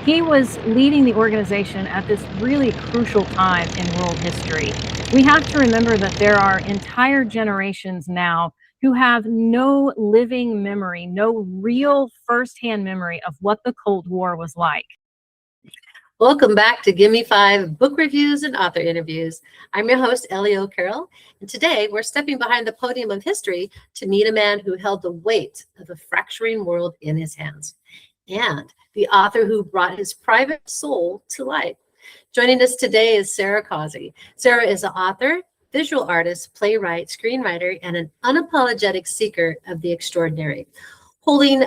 He was leading the organization at this really crucial time in world history. We have to remember that there are entire generations now who have no living memory, no real firsthand memory of what the Cold War was like. Welcome back to Gimme 5 Book Reviews and Author Interviews. I'm your host, Ellie O'Carroll, and today we're stepping behind the podium of history to meet a man who held the weight of a fracturing world in his hands, and the author who brought his private soul to light. Joining us today is Sara Causey. Sara is an author, visual artist, playwright, screenwriter, and an unapologetic seeker of the extraordinary. Holding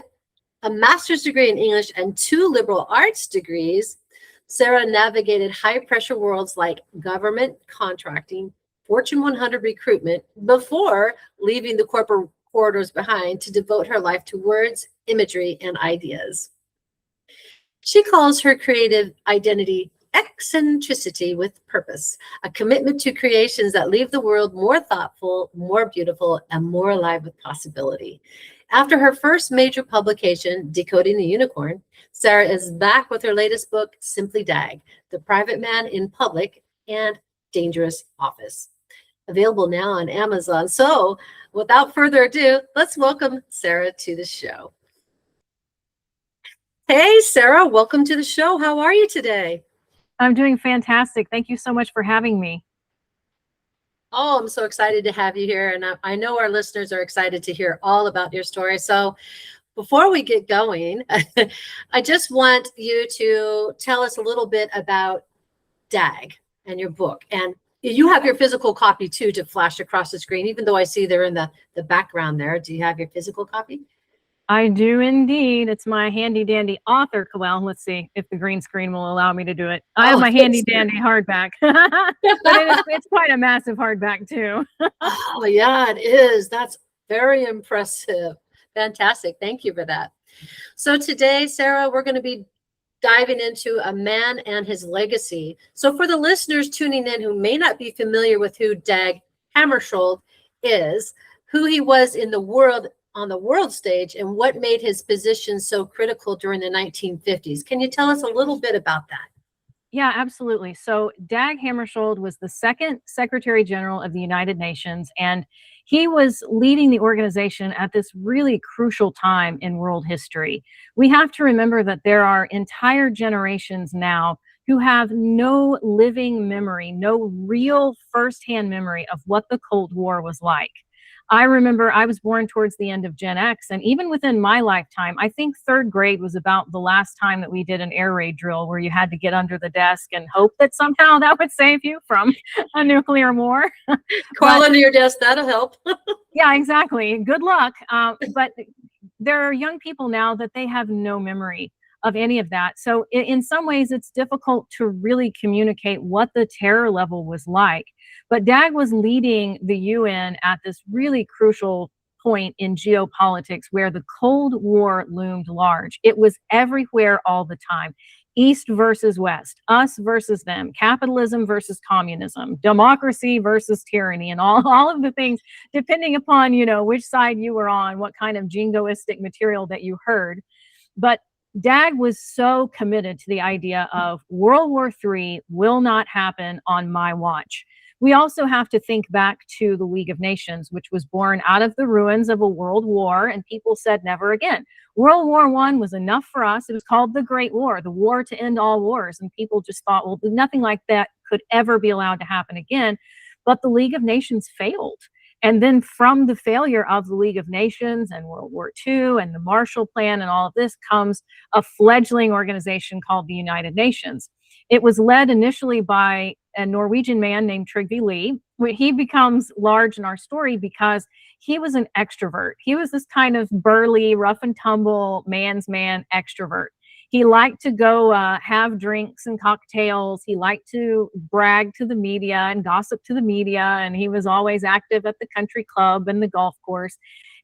a master's degree in English and 2 liberal arts degrees, Sara navigated high-pressure worlds like government contracting, Fortune 100 recruitment, before leaving the corporate corridors behind to devote her life to words, imagery, and ideas. She calls her creative identity eccentricity with purpose, a commitment to creations that leave the world more thoughtful, more beautiful, and more alive with possibility. After her first major publication, Decoding the Unicorn, Sara is back with her latest book, Simply Dag, The Private Man in Public and Dangerous Office. Available now on Amazon. So without further ado, let's welcome Sara to the show. Hey, Sara, welcome to the show. How are you today? I'm doing fantastic. Thank you so much for having me. Oh, I'm so excited to have you here. And I know our listeners are excited to hear all about your story. So before we get going, I just want you to tell us a little bit about Dag and your book. And you have your physical copy too to flash across the screen, even though I see they're in the background there. Do you have your physical copy? I do indeed. It's my handy dandy author. Well, let's see if the green screen will allow me to do it. I have my handy dandy hardback, but it's quite a massive hardback too. Oh yeah, it is. That's very impressive. Fantastic. Thank you for that. So today, Sara, we're going to be diving into a man and his legacy. So for the listeners tuning in who may not be familiar with who Dag Hammarskjöld is, who he was in the world on the world stage, and what made his position so critical during the 1950s. Can you tell us a little bit about that? Yeah, absolutely. So Dag Hammarskjöld was the second Secretary General of the United Nations, and he was leading the organization at this really crucial time in world history. We have to remember that there are entire generations now who have no living memory, no real firsthand memory of what the Cold War was like. I remember I was born towards the end of Gen X, and even within my lifetime, I think 3rd grade was about the last time that we did an air raid drill where you had to get under the desk and hope that somehow that would save you from a nuclear war. Crawl under your desk, that'll help. Yeah, exactly. Good luck. But there are young people now that they have no memory of any of that. So in some ways, it's difficult to really communicate what the terror level was like. But Dag was leading the UN at this really crucial point in geopolitics where the Cold War loomed large. It was everywhere all the time. East versus West, us versus them, capitalism versus communism, democracy versus tyranny, and all of the things, depending upon, which side you were on, what kind of jingoistic material that you heard. But Dag was so committed to the idea of World War III will not happen on my watch. We also have to think back to the League of Nations, which was born out of the ruins of a world war, and people said never again. World War I was enough for us. It was called the Great War, the war to end all wars, and people just thought, well, nothing like that could ever be allowed to happen again. But the League of Nations failed. And then from the failure of the League of Nations and World War II and the Marshall Plan and all of this comes a fledgling organization called the United Nations. It was led initially by a Norwegian man named Trygve Lie. He becomes large in our story because he was an extrovert. He was this kind of burly, rough and tumble, man's man extrovert. He liked to go have drinks and cocktails. He liked to brag to the media and gossip to the media. And he was always active at the country club and the golf course.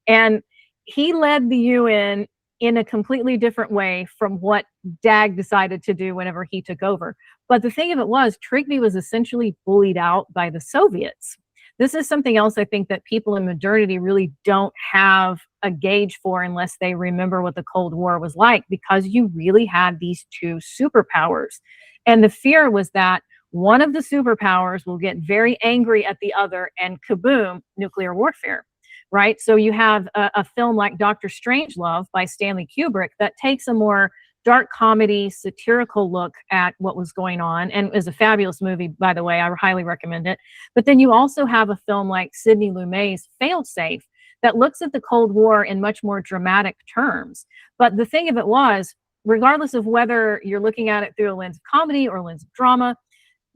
And he led the UN in a completely different way from what Dag decided to do whenever he took over. But the thing of it was, Trygve was essentially bullied out by the Soviets. This is something else I think that people in modernity really don't have a gauge for unless they remember what the Cold War was like, because you really had these two superpowers. And the fear was that one of the superpowers will get very angry at the other and kaboom, nuclear warfare, right? So you have a film like Dr. Strangelove by Stanley Kubrick that takes a more dark comedy, satirical look at what was going on, and is a fabulous movie, by the way. I highly recommend it. But then you also have a film like Sidney Lumet's Failsafe that looks at the Cold War in much more dramatic terms. But the thing of it was, regardless of whether you're looking at it through a lens of comedy or a lens of drama,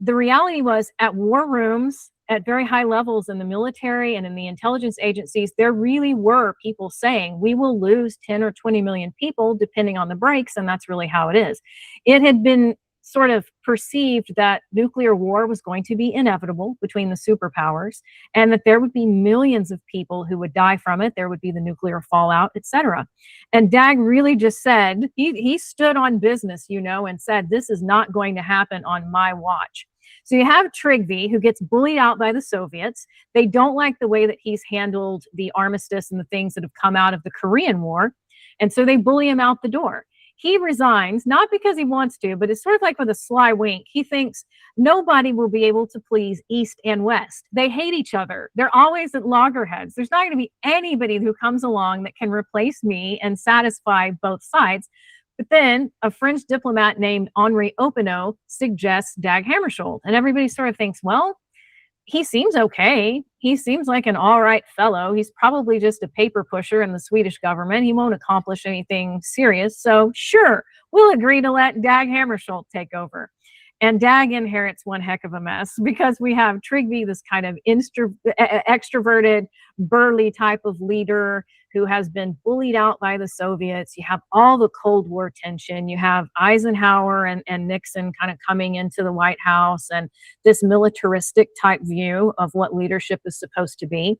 the reality was at war rooms, at very high levels in the military and in the intelligence agencies, there really were people saying, we will lose 10 or 20 million people depending on the breaks, and that's really how it is. It had been sort of perceived that nuclear war was going to be inevitable between the superpowers, and that there would be millions of people who would die from it. There would be the nuclear fallout, etc. And Dag really just said, he stood on business, and said, this is not going to happen on my watch. So you have Trygve, who gets bullied out by the Soviets. They don't like the way that he's handled the armistice and the things that have come out of the Korean War. And so they bully him out the door. He resigns, not because he wants to, but it's sort of like with a sly wink. He thinks nobody will be able to please East and West. They hate each other. They're always at loggerheads. There's not going to be anybody who comes along that can replace me and satisfy both sides. But then a French diplomat named Henri Oppenau suggests Dag Hammarskjöld. And everybody sort of thinks, well, he seems okay. He seems like an all right fellow. He's probably just a paper pusher in the Swedish government. He won't accomplish anything serious. So sure, we'll agree to let Dag Hammarskjöld take over. And Dag inherits one heck of a mess, because we have Trygve, this kind of extroverted, burly type of leader who has been bullied out by the Soviets. You have all the Cold War tension. You have Eisenhower and Nixon kind of coming into the White House, and this militaristic type view of what leadership is supposed to be.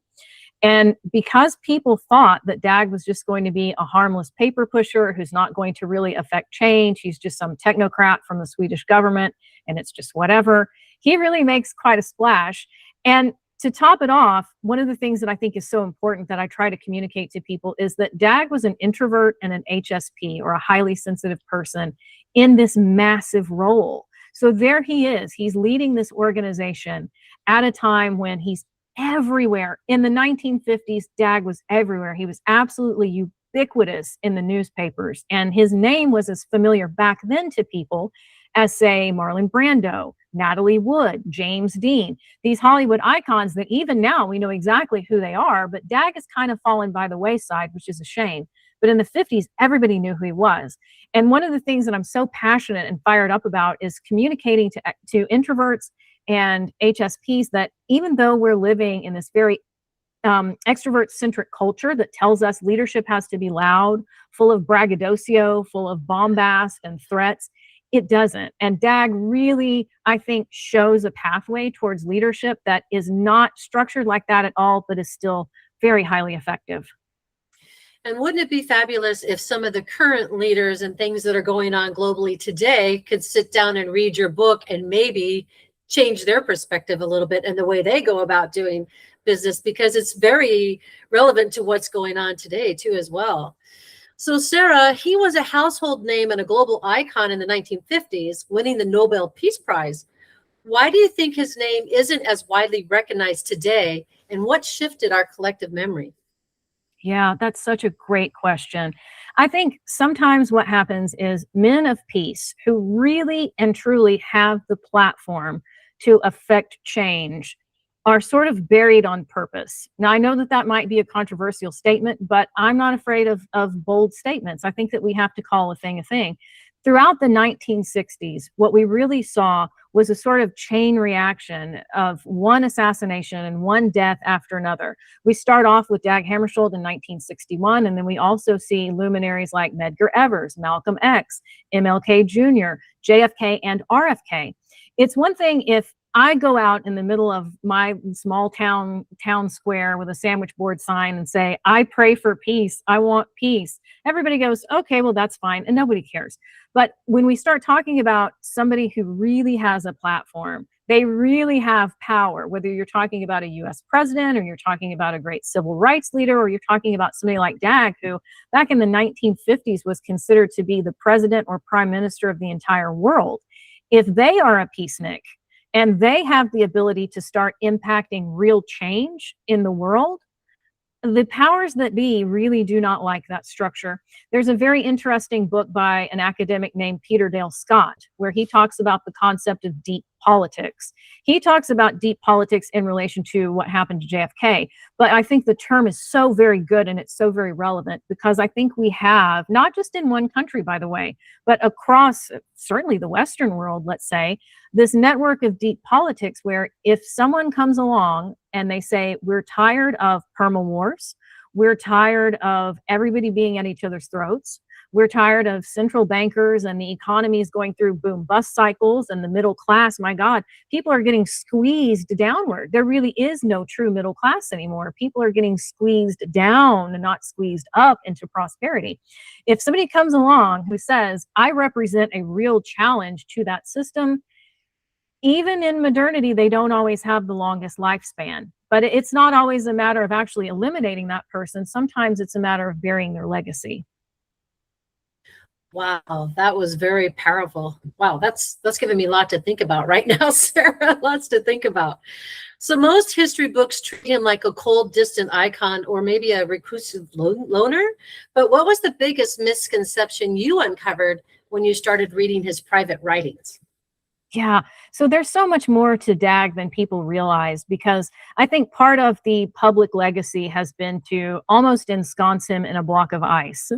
And because people thought that Dag was just going to be a harmless paper pusher who's not going to really affect change, he's just some technocrat from the Swedish government, and it's just whatever, he really makes quite a splash. And to top it off, one of the things that I think is so important that I try to communicate to people is that Dag was an introvert and an HSP, or a highly sensitive person, in this massive role. So there he is. He's leading this organization at a time when he's everywhere. In the 1950s, Dag was everywhere. He was absolutely ubiquitous in the newspapers, and his name was as familiar back then to people as, say, Marlon Brando, Natalie Wood, James Dean, these Hollywood icons that even now we know exactly who they are, but Dag has kind of fallen by the wayside, which is a shame. But in the 50s, everybody knew who he was. And one of the things that I'm so passionate and fired up about is communicating to introverts and HSPs that even though we're living in this very extrovert-centric culture that tells us leadership has to be loud, full of braggadocio, full of bombast and threats, it doesn't. And Dag really, I think, shows a pathway towards leadership that is not structured like that at all, but is still very highly effective. And wouldn't it be fabulous if some of the current leaders and things that are going on globally today could sit down and read your book and maybe change their perspective a little bit and the way they go about doing business, because it's very relevant to what's going on today too as well. So Sara, he was a household name and a global icon in the 1950s, winning the Nobel Peace Prize. Why do you think his name isn't as widely recognized today, and what shifted our collective memory? Yeah, that's such a great question. I think sometimes what happens is men of peace who really and truly have the platform to affect change are sort of buried on purpose. Now, I know that that might be a controversial statement, but I'm not afraid of bold statements. I think that we have to call a thing a thing. Throughout the 1960s, what we really saw was a sort of chain reaction of one assassination and one death after another. We start off with Dag Hammarskjöld in 1961, and then we also see luminaries like Medgar Evers, Malcolm X, MLK Jr., JFK, and RFK. It's one thing if I go out in the middle of my small town square with a sandwich board sign and say, I pray for peace, I want peace. Everybody goes, okay, well, that's fine, and nobody cares. But when we start talking about somebody who really has a platform, They really have power, whether you're talking about a US president or you're talking about a great civil rights leader or you're talking about somebody like Dag, who back in the 1950s was considered to be the president or prime minister of the entire world. If they are a peacenik and they have the ability to start impacting real change in the world, the powers that be really do not like that structure. There's a very interesting book by an academic named Peter Dale Scott, where he talks about the concept of deep politics. He talks about deep politics in relation to what happened to JFK, but I think the term is so very good and it's so very relevant because I think we have, not just in one country, by the way, but across certainly the Western world, let's say, this network of deep politics where if someone comes along and they say, we're tired of perma wars, we're tired of everybody being at each other's throats, we're tired of central bankers and the economy is going through boom bust cycles and the middle class, my God, people are getting squeezed downward. There really is no true middle class anymore. People are getting squeezed down and not squeezed up into prosperity. If somebody comes along who says, I represent a real challenge to that system, even in modernity, they don't always have the longest lifespan. But it's not always a matter of actually eliminating that person. Sometimes it's a matter of burying their legacy. Wow, that was very powerful. Wow, that's giving me a lot to think about right now, Sarah. Lots to think about. So most history books treat him like a cold, distant icon or maybe a reclusive loner. But what was the biggest misconception you uncovered when you started reading his private writings? Yeah. So there's so much more to Dag than people realize, because I think part of the public legacy has been to almost ensconce him in a block of ice,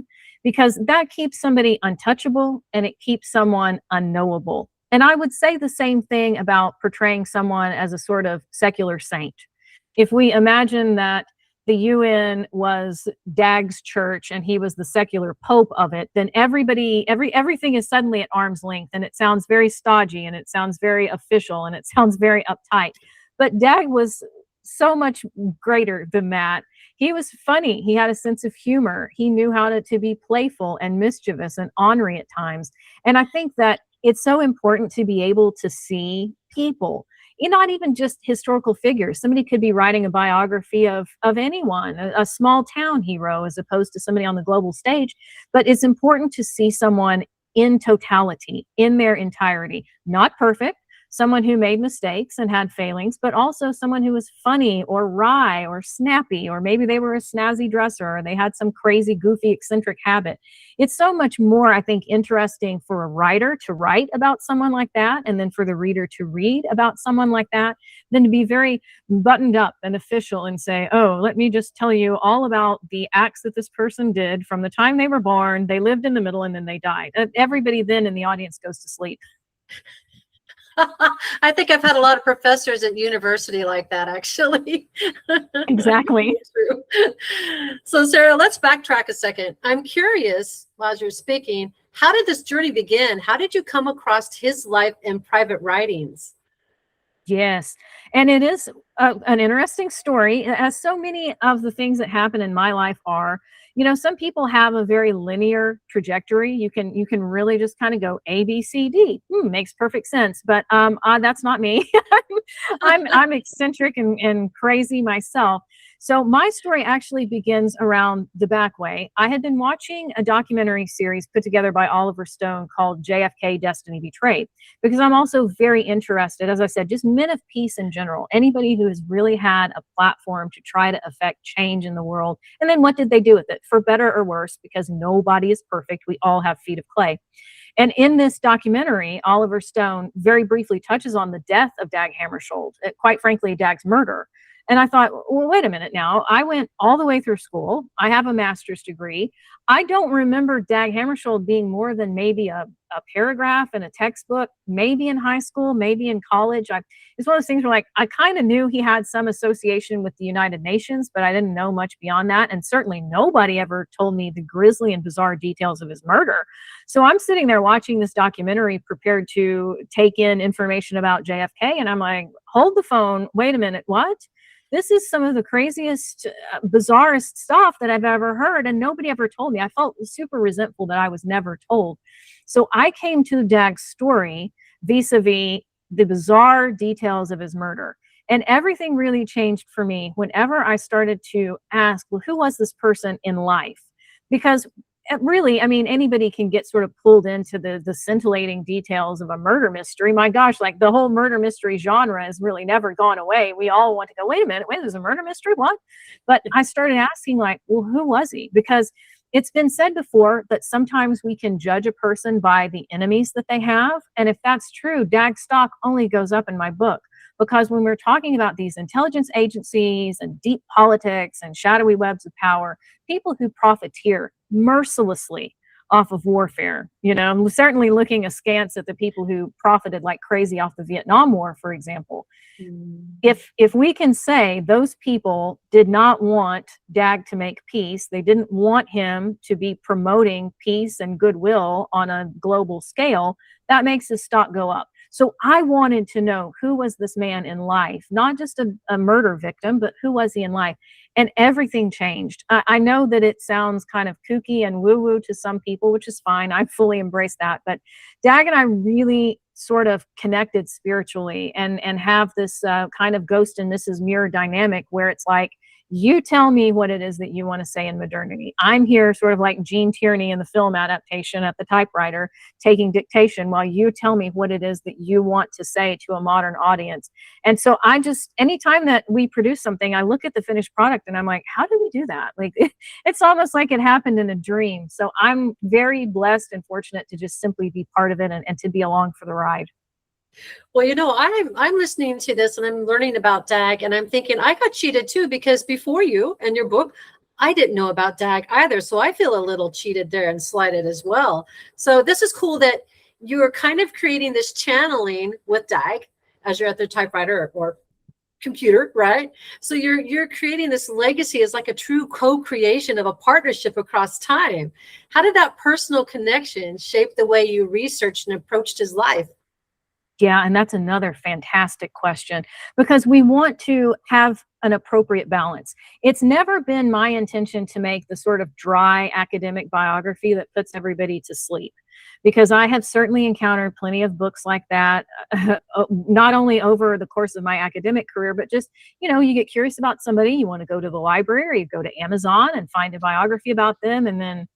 because that keeps somebody untouchable and it keeps someone unknowable. And I would say the same thing about portraying someone as a sort of secular saint. If we imagine that the UN was Dag's church and he was the secular pope of it, then everything is suddenly at arm's length, and it sounds very stodgy and it sounds very official and it sounds very uptight. But Dag was so much greater than that. He was funny. He had a sense of humor. He knew how to be playful and mischievous and ornery at times. And I think that it's so important to be able to see people, not even just historical figures. Somebody could be writing a biography of anyone, a small town hero, as opposed to somebody on the global stage. But it's important to see someone in totality, in their entirety, not perfect, someone who made mistakes and had failings, but also someone who was funny or wry or snappy, or maybe they were a snazzy dresser or they had some crazy, goofy, eccentric habit. It's so much more, I think, interesting for a writer to write about someone like that, and then for the reader to read about someone like that, than to be very buttoned up and official and say, oh, let me just tell you all about the acts that this person did from the time they were born, they lived in the middle, and then they died. Everybody then in the audience goes to sleep. I think I've had a lot of professors at university like that, actually. Exactly. True. So, Sarah, let's backtrack a second. I'm curious, while you're speaking, how did this journey begin? How did you come across his life and private writings? Yes. And it is an interesting story, as so many of the things that happen in my life are. Some people have a very linear trajectory. You can really just kind of go A, B, C, D. Makes perfect sense. But that's not me. I'm eccentric and crazy myself. So my story actually begins around the back way. I had been watching a documentary series put together by Oliver Stone called JFK Destiny Betrayed, because I'm also very interested, as I said, just men of peace in general, anybody who has really had a platform to try to affect change in the world. And then what did they do with it, for better or worse, because nobody is perfect. We all have feet of clay. And in this documentary, Oliver Stone very briefly touches on the death of Dag Hammarskjöld, quite frankly, Dag's murder. And I thought, well, wait a minute now. I went all the way through school. I have a master's degree. I don't remember Dag Hammarskjöld being more than maybe a paragraph in a textbook, maybe in high school, maybe in college. It's one of those things where, like, I kind of knew he had some association with the United Nations, but I didn't know much beyond that. And certainly nobody ever told me the grisly and bizarre details of his murder. So I'm sitting there watching this documentary, prepared to take in information about JFK. And I'm like, hold the phone. Wait a minute. What? This is some of the craziest, bizarrest stuff that I've ever heard, and nobody ever told me. I felt super resentful that I was never told. So I came to Dag's story vis-a-vis the bizarre details of his murder. And everything really changed for me whenever I started to ask, well, who was this person in life? Because really, I mean, anybody can get sort of pulled into the scintillating details of a murder mystery. My gosh, like the whole murder mystery genre has really never gone away. We all want to go, wait a minute, there's a murder mystery? What? But I started asking, like, well, who was he? Because it's been said before that sometimes we can judge a person by the enemies that they have. And if that's true, Dag's stock only goes up in my book. Because when we're talking about these intelligence agencies and deep politics and shadowy webs of power, people who profiteer mercilessly off of warfare, certainly looking askance at the people who profited like crazy off the Vietnam War, for example. If we can say those people did not want Dag to make peace, they didn't want him to be promoting peace and goodwill on a global scale, that makes his stock go up. So I wanted to know, who was this man in life? Not just a murder victim, but who was he in life? And everything changed. I know that it sounds kind of kooky and woo-woo to some people, which is fine. I fully embrace that. But Dag and I really sort of connected spiritually and have this kind of ghost and Mrs. Muir dynamic where it's like, you tell me what it is that you want to say in modernity. I'm here sort of like Gene Tierney in the film adaptation at the typewriter, taking dictation while you tell me what it is that you want to say to a modern audience. And so anytime that we produce something, I look at the finished product and I'm like, how did we do that? Like, it's almost like it happened in a dream. So I'm very blessed and fortunate to just simply be part of it and to be along for the ride. Well, I'm listening to this and I'm learning about Dag, and I'm thinking I got cheated too, because before you and your book, I didn't know about Dag either. So I feel a little cheated there and slighted as well. So this is cool that you're kind of creating this channeling with Dag as you're at the typewriter or computer, right? So you're creating this legacy as like a true co-creation of a partnership across time. How did that personal connection shape the way you researched and approached his life? Yeah, and that's another fantastic question, because we want to have an appropriate balance. It's never been my intention to make the sort of dry academic biography that puts everybody to sleep, because I have certainly encountered plenty of books like that, not only over the course of my academic career, but just, you get curious about somebody, you want to go to the library, you go to Amazon and find a biography about them, and then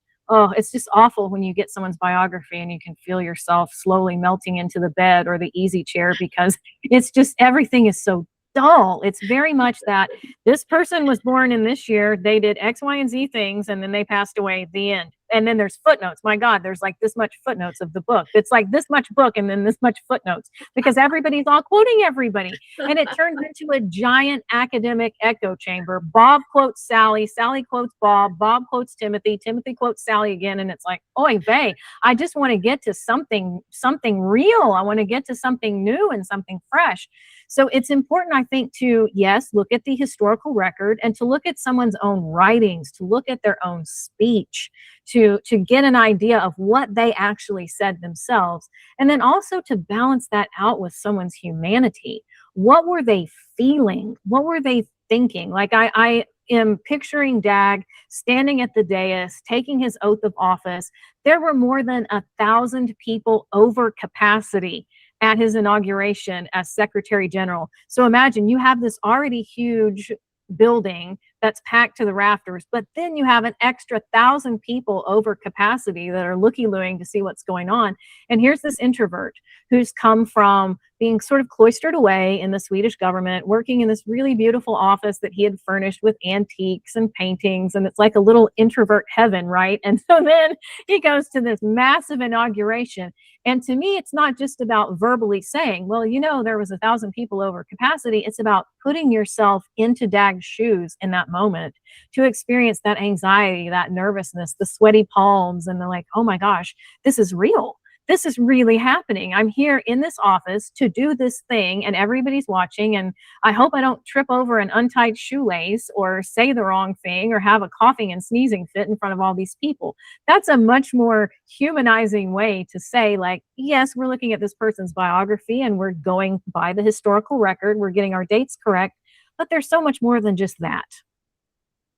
it's just awful when you get someone's biography and you can feel yourself slowly melting into the bed or the easy chair, because it's just, everything is so dull. It's very much that this person was born in this year, they did X, Y, and Z things, and then they passed away at the end. And then there's footnotes. My God, there's like this much footnotes of the book. It's like this much book and then this much footnotes, because everybody's all quoting everybody. And it turns into a giant academic echo chamber. Bob quotes Sally, Sally quotes Bob, Bob quotes Timothy, Timothy quotes Sally again. And it's like, oy vey, I just want to get to something real. I want to get to something new and something fresh. So it's important, I think, to, yes, look at the historical record and to look at someone's own writings, to look at their own speech, to get an idea of what they actually said themselves. And then also to balance that out with someone's humanity. What were they feeling? What were they thinking? Like I am picturing Dag standing at the dais, taking his oath of office. There were more than 1,000 people over capacity at his inauguration as Secretary General. So imagine you have this already huge building that's packed to the rafters, but then you have an extra 1,000 people over capacity that are looky-looing to see what's going on. And here's this introvert who's come from being sort of cloistered away in the Swedish government, working in this really beautiful office that he had furnished with antiques and paintings, and it's like a little introvert heaven, right? And so then he goes to this massive inauguration. And to me, it's not just about verbally saying, well, there was 1,000 people over capacity. It's about putting yourself into Dag's shoes in that moment to experience that anxiety, that nervousness, the sweaty palms, and the like, oh my gosh, this is real. This is really happening. I'm here in this office to do this thing and everybody's watching, and I hope I don't trip over an untied shoelace or say the wrong thing or have a coughing and sneezing fit in front of all these people. That's a much more humanizing way to say, like, yes, we're looking at this person's biography and we're going by the historical record. We're getting our dates correct, but there's so much more than just that.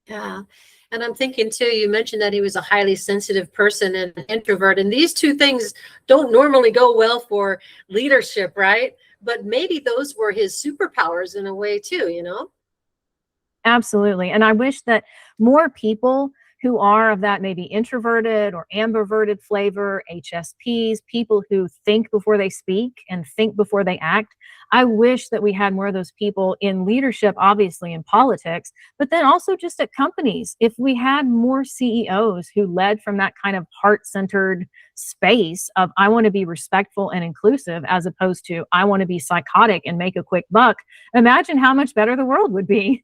Yeah. And I'm thinking too, you mentioned that he was a highly sensitive person and an introvert, and these two things don't normally go well for leadership, right? but maybe those were his superpowers in a way too, you know? Absolutely. And I wish that more people who are of that maybe introverted or ambiverted flavor, HSPs, people who think before they speak and think before they act. I wish that we had more of those people in leadership, obviously in politics, but then also just at companies. If we had more CEOs who led from that kind of heart-centered space of I want to be respectful and inclusive as opposed to I want to be psychotic and make a quick buck, imagine how much better the world would be.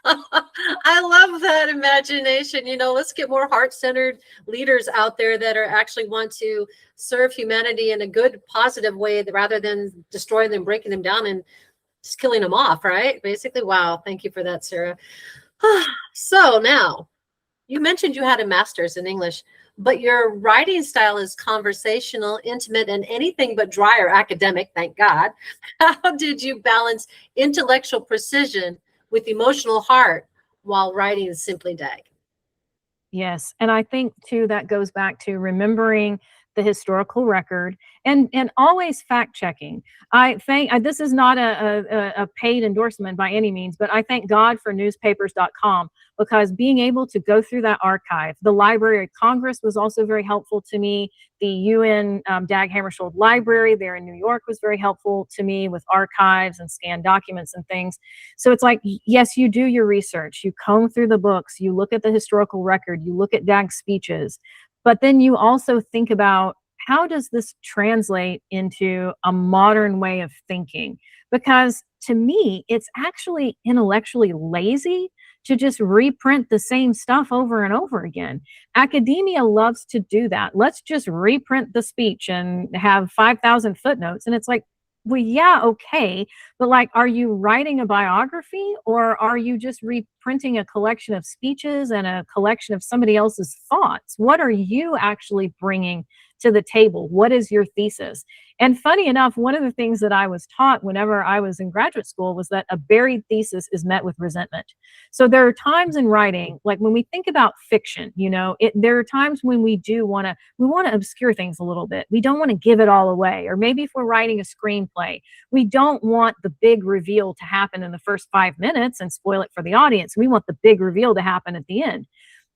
I love that imagination. You know, let's get more heart-centered leaders out there that are actually want to serve humanity in a good, positive way rather than destroying them, breaking them down, and just killing them off, right? Basically, wow. Thank you for that, Sarah. So now, you mentioned you had a master's in English, but your writing style is conversational, intimate, and anything but dry or academic, thank God. How did you balance intellectual precision with emotional heart while writing Simply Dag? Yes. And I think too that goes back to remembering the historical record and always fact checking. I think this is not a paid endorsement by any means, but I thank God for newspapers.com because being able to go through that archive, the Library of Congress was also very helpful to me. The UN Dag Hammarskjöld Library there in New York was very helpful to me with archives and scanned documents and things. So it's like, yes, you do your research, you comb through the books, you look at the historical record, you look at Dag's speeches, but then you also think about how does this translate into a modern way of thinking? Because to me, it's actually intellectually lazy to just reprint the same stuff over and over again. Academia loves to do that. Let's just reprint the speech and have 5,000 footnotes. And it's like, well, yeah, okay. But like, are you writing a biography or are you just reprinting a collection of speeches and a collection of somebody else's thoughts? What are you actually bringing to the table? What is your thesis? And funny enough, one of the things that I was taught whenever I was in graduate school was that a buried thesis is met with resentment. So there are times in writing, like when we think about fiction, you know, there are times when we want to obscure things a little bit. We don't want to give it all away. Or maybe if we're writing a screenplay, we don't want the big reveal to happen in the first 5 minutes and spoil it for the audience. We want the big reveal to happen at the end.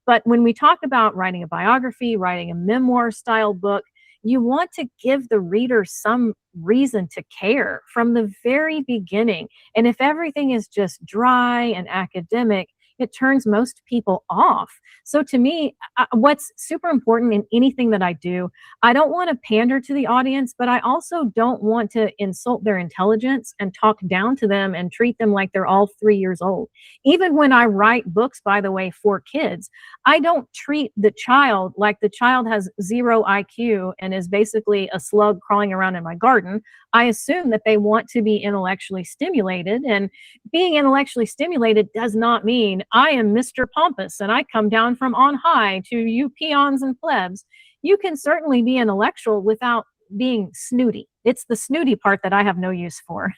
But when we talk about writing a biography, writing a memoir style book, you want to give the reader some reason to care from the very beginning. And if everything is just dry and academic, it turns most people off. So to me, what's super important in anything that I do, I don't want to pander to the audience, but I also don't want to insult their intelligence and talk down to them and treat them like they're all 3 years old. Even when I write books, by the way, for kids, I don't treat the child like the child has 0 IQ and is basically a slug crawling around in my garden. I assume that they want to be intellectually stimulated, and being intellectually stimulated does not mean I am Mr. Pompous and I come down from on high to you peons and plebs. You can certainly be intellectual without being snooty. It's the snooty part that I have no use for.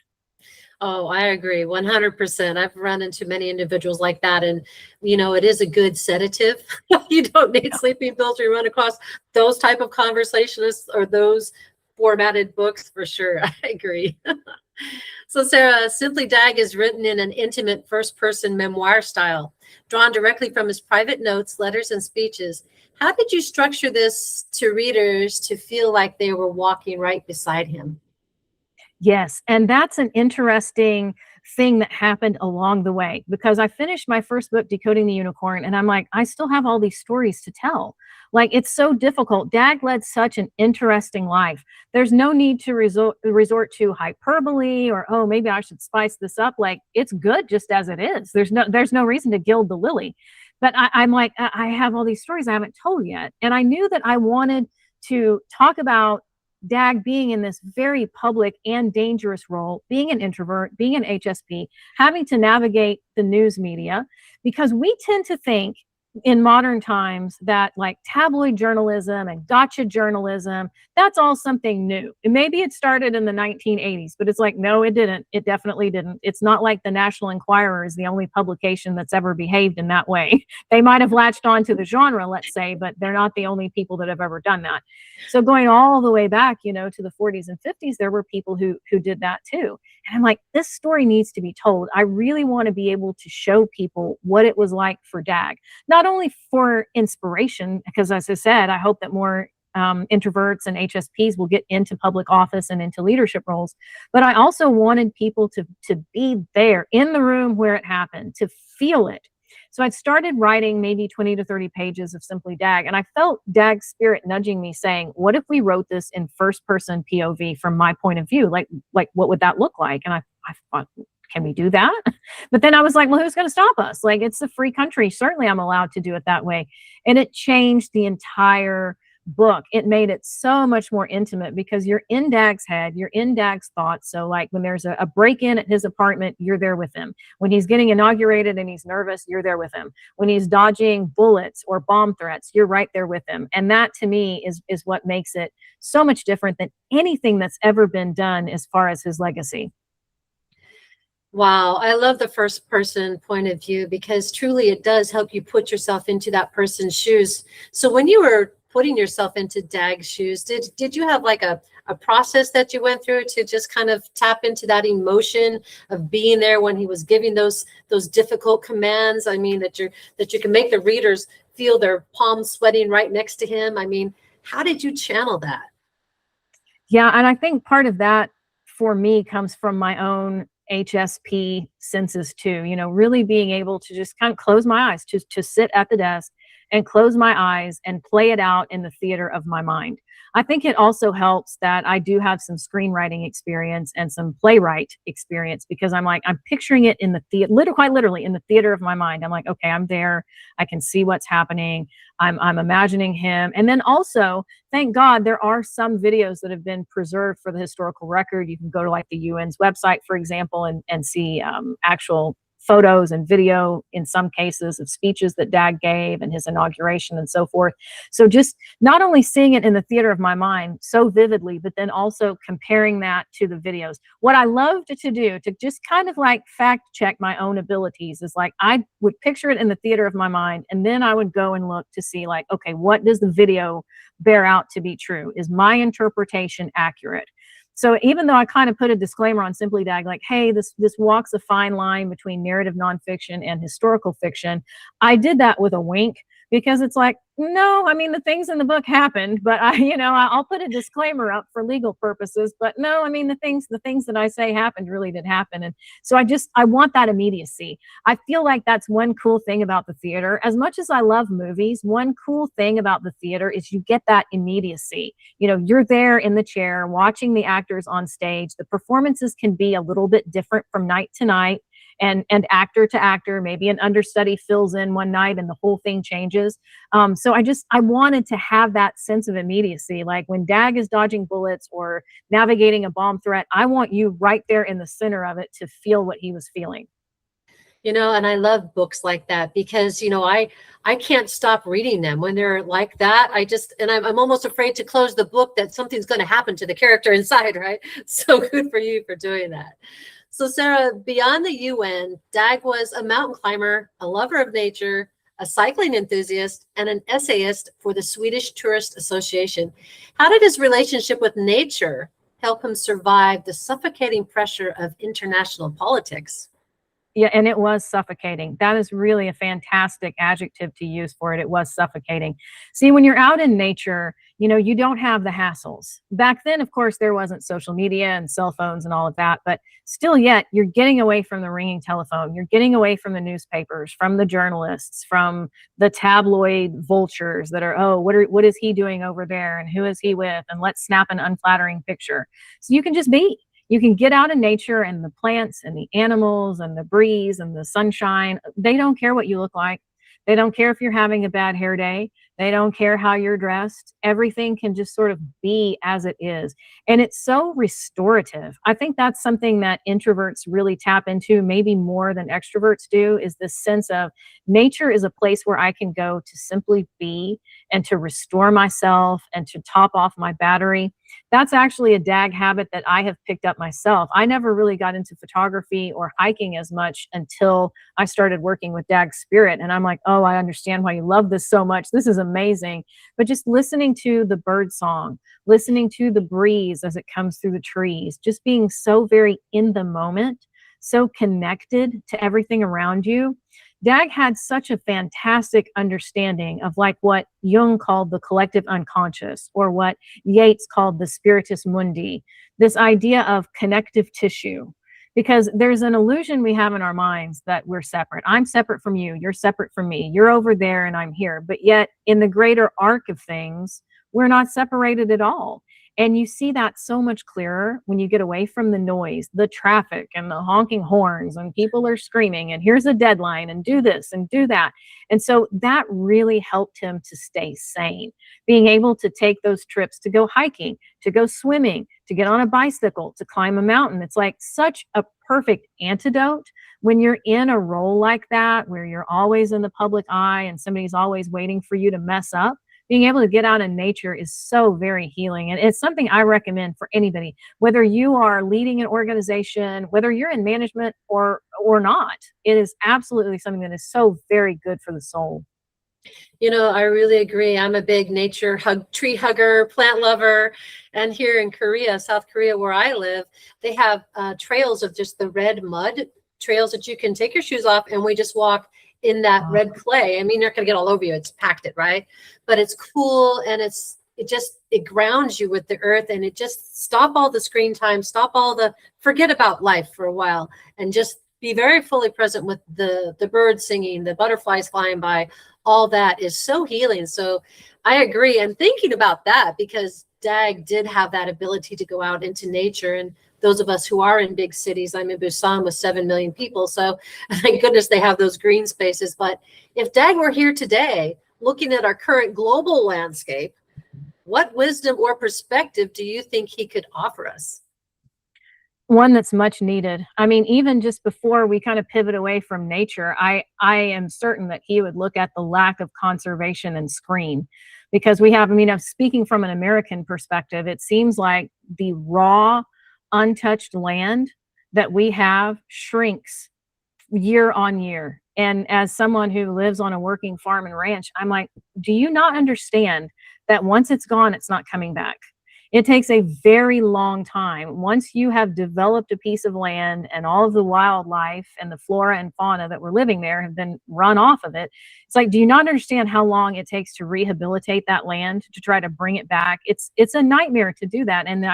Oh, I agree 100%. I've run into many individuals like that. And, you know, it is a good sedative. You don't need sleeping pills when you run across those type of conversationalists or those formatted books for sure. I agree. So Sarah, Simply Dag is written in an intimate first-person memoir style, drawn directly from his private notes, letters, and speeches. How did you structure this to readers to feel like they were walking right beside him? Yes, and that's an interesting thing that happened along the way because I finished my first book, Decoding the Unicorn, and I'm like, I still have all these stories to tell. Like, it's so difficult. Dag led such an interesting life. There's no need to resort to hyperbole or, oh, maybe I should spice this up. Like, it's good just as it is. There's no reason to gild the lily. But I'm like, I have all these stories I haven't told yet. And I knew that I wanted to talk about Dag being in this very public and dangerous role, being an introvert, being an HSP, having to navigate the news media, because we tend to think in modern times that like tabloid journalism and gotcha journalism, that's all something new. And maybe it started in the 1980s, but it's like, no, it didn't. It definitely didn't. It's not like the National Enquirer is the only publication that's ever behaved in that way. They might have latched on to the genre, let's say, but they're not the only people that have ever done that. So going all the way back, to the 40s and 50s, there were people who did that too. And I'm like, this story needs to be told. I really want to be able to show people what it was like for Dag, not only for inspiration, because as I said, I hope that more introverts and HSPs will get into public office and into leadership roles. But I also wanted people to be there in the room where it happened, to feel it. So I'd started writing maybe 20 to 30 pages of simply Dag, and I felt Dag's spirit nudging me saying, what if we wrote this in first person POV from my point of view? Like what would that look like? And I thought, can we do that? But then I was like, well, who's going to stop us? Like, it's a free country. Certainly I'm allowed to do it that way. And it changed the entire book. It made it so much more intimate because you're in Dag's head, you're in Dag's thoughts. So like when there's a break-in at his apartment, you're there with him. When he's getting inaugurated and he's nervous, you're there with him. When he's dodging bullets or bomb threats, you're right there with him. And that to me is what makes it so much different than anything that's ever been done as far as his legacy. Wow, I love the first person point of view because truly it does help you put yourself into that person's shoes. So when you were putting yourself into Dag's shoes, did you have like a process that you went through to just kind of tap into that emotion of being there when he was giving those difficult commands? I mean, that you can make the readers feel their palms sweating right next to him. I mean, how did you channel that? Yeah, and I think part of that for me comes from my own HSP senses too, really being able to just kind of close my eyes, to sit at the desk and close my eyes and play it out in the theater of my mind. I think it also helps that I do have some screenwriting experience and some playwright experience because I'm picturing it in the theater, quite literally in the theater of my mind. I'm like, okay, I'm there. I can see what's happening. I'm imagining him. And then also, thank God, there are some videos that have been preserved for the historical record. You can go to like the UN's website, for example, and see actual photos and video in some cases of speeches that Dag gave and his inauguration and so forth. So just not only seeing it in the theater of my mind so vividly, but then also comparing that to the videos. What I loved to do to just kind of like fact check my own abilities is like I would picture it in the theater of my mind and then I would go and look to see like, okay, what does the video bear out to be true? Is my interpretation accurate? So even though I kind of put a disclaimer on Simply Dag, like, hey, this walks a fine line between narrative nonfiction and historical fiction, I did that with a wink because it's like, no, I mean, the things in the book happened, but I'll put a disclaimer up for legal purposes, but no, I mean, the things that I say happened really did happen. And so I want that immediacy. I feel like that's one cool thing about the theater. As much as I love movies, one cool thing about the theater is you get that immediacy. You're there in the chair watching the actors on stage. The performances can be a little bit different from night to night. And actor to actor, maybe an understudy fills in one night and the whole thing changes. So I wanted to have that sense of immediacy. Like when Dag is dodging bullets or navigating a bomb threat, I want you right there in the center of it to feel what he was feeling. And I love books like that because, I can't stop reading them when they're like that. I'm almost afraid to close the book that something's going to happen to the character inside, right? So good for you for doing that. So Sara, beyond the UN, Dag was a mountain climber, a lover of nature, a cycling enthusiast, and an essayist for the Swedish Tourist Association. How did his relationship with nature help him survive the suffocating pressure of international politics? Yeah, and it was suffocating. That is really a fantastic adjective to use for it. It was suffocating. See, when you're out in nature, you don't have the hassles. Back then, of course, there wasn't social media and cell phones and all of that, but still yet, you're getting away from the ringing telephone. You're getting away from the newspapers, from the journalists, from the tabloid vultures that are, oh, what is he doing over there? And who is he with? And let's snap an unflattering picture. So you can just be. You can get out in nature and the plants and the animals and the breeze and the sunshine. They don't care what you look like. They don't care if you're having a bad hair day. They don't care how you're dressed. Everything can just sort of be as it is. And it's so restorative. I think that's something that introverts really tap into, maybe more than extroverts do, is this sense of nature is a place where I can go to simply be and to restore myself and to top off my battery. That's actually a Dag habit that I have picked up myself. I never really got into photography or hiking as much until I started working with Dag Spirit. And I'm like, oh, I understand why you love this so much. This is amazing. But just listening to the bird song, listening to the breeze as it comes through the trees, just being so very in the moment, so connected to everything around you. Dag had such a fantastic understanding of like what Jung called the collective unconscious, or what Yeats called the spiritus mundi, this idea of connective tissue. Because there's an illusion we have in our minds that we're separate. I'm separate from you, you're separate from me, you're over there and I'm here. But yet in the greater arc of things, we're not separated at all. And you see that so much clearer when you get away from the noise, the traffic and the honking horns, and people are screaming, and here's a deadline, and do this and do that. And so that really helped him to stay sane, being able to take those trips to go hiking, to go swimming, to get on a bicycle, to climb a mountain. It's like such a perfect antidote when you're in a role like that, where you're always in the public eye and somebody's always waiting for you to mess up. Being able to get out in nature is so very healing. And it's something I recommend for anybody, whether you are leading an organization, whether you're in management or not. It is absolutely something that is so very good for the soul. You know, I really agree. I'm a big nature tree hugger, plant lover. And here in Korea, South Korea, where I live, they have trails of just the red mud trails that you can take your shoes off, and we just walk in that red clay. I mean, you're not gonna get all over you. It's packed it, right? But it's cool, and it grounds you with the earth, and it just stop all the screen time, forget about life for a while, and just be very fully present with the birds singing, the butterflies flying by. All that is so healing. So I agree. I'm thinking about that because Dag did have that ability to go out into nature. And those of us who are in big cities, I'm in Busan with 7 million people. So thank goodness they have those green spaces. But if Dag were here today, looking at our current global landscape, what wisdom or perspective do you think he could offer us? One that's much needed. I mean, even just before we kind of pivot away from nature, I am certain that he would look at the lack of conservation and screen, because we have, I mean, I'm speaking from an American perspective, it seems like the raw, untouched land that we have shrinks year on year. And as someone who lives on a working farm and ranch, I'm like, do you not understand that once it's gone, it's not coming back? It takes a very long time. Once you have developed a piece of land and all of the wildlife and the flora and fauna that were living there have been run off of it, it's like, do you not understand how long it takes to rehabilitate that land, to try to bring it back? It's a nightmare to do that. And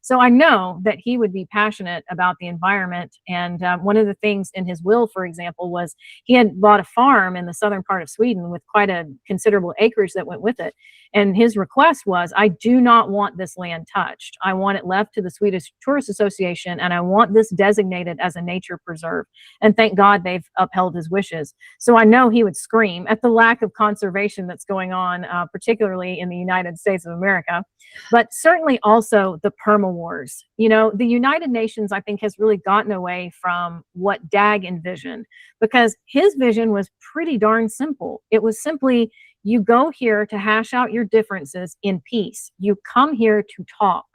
so I know that he would be passionate about the environment. And one of the things in his will, for example, was he had bought a farm in the southern part of Sweden with quite a considerable acreage that went with it. And his request was, I do not want this land touched. I want it left to the Swedish Tourist Association, and I want this designated as a nature preserve. And thank God they've upheld his wishes. So I know he would scream at the lack of conservation that's going on, particularly in the United States of America, but certainly also the perma wars. You know, the United Nations, I think, has really gotten away from what Dag envisioned, because his vision was pretty darn simple. It was simply, you go here to hash out your differences in peace. You come here to talk.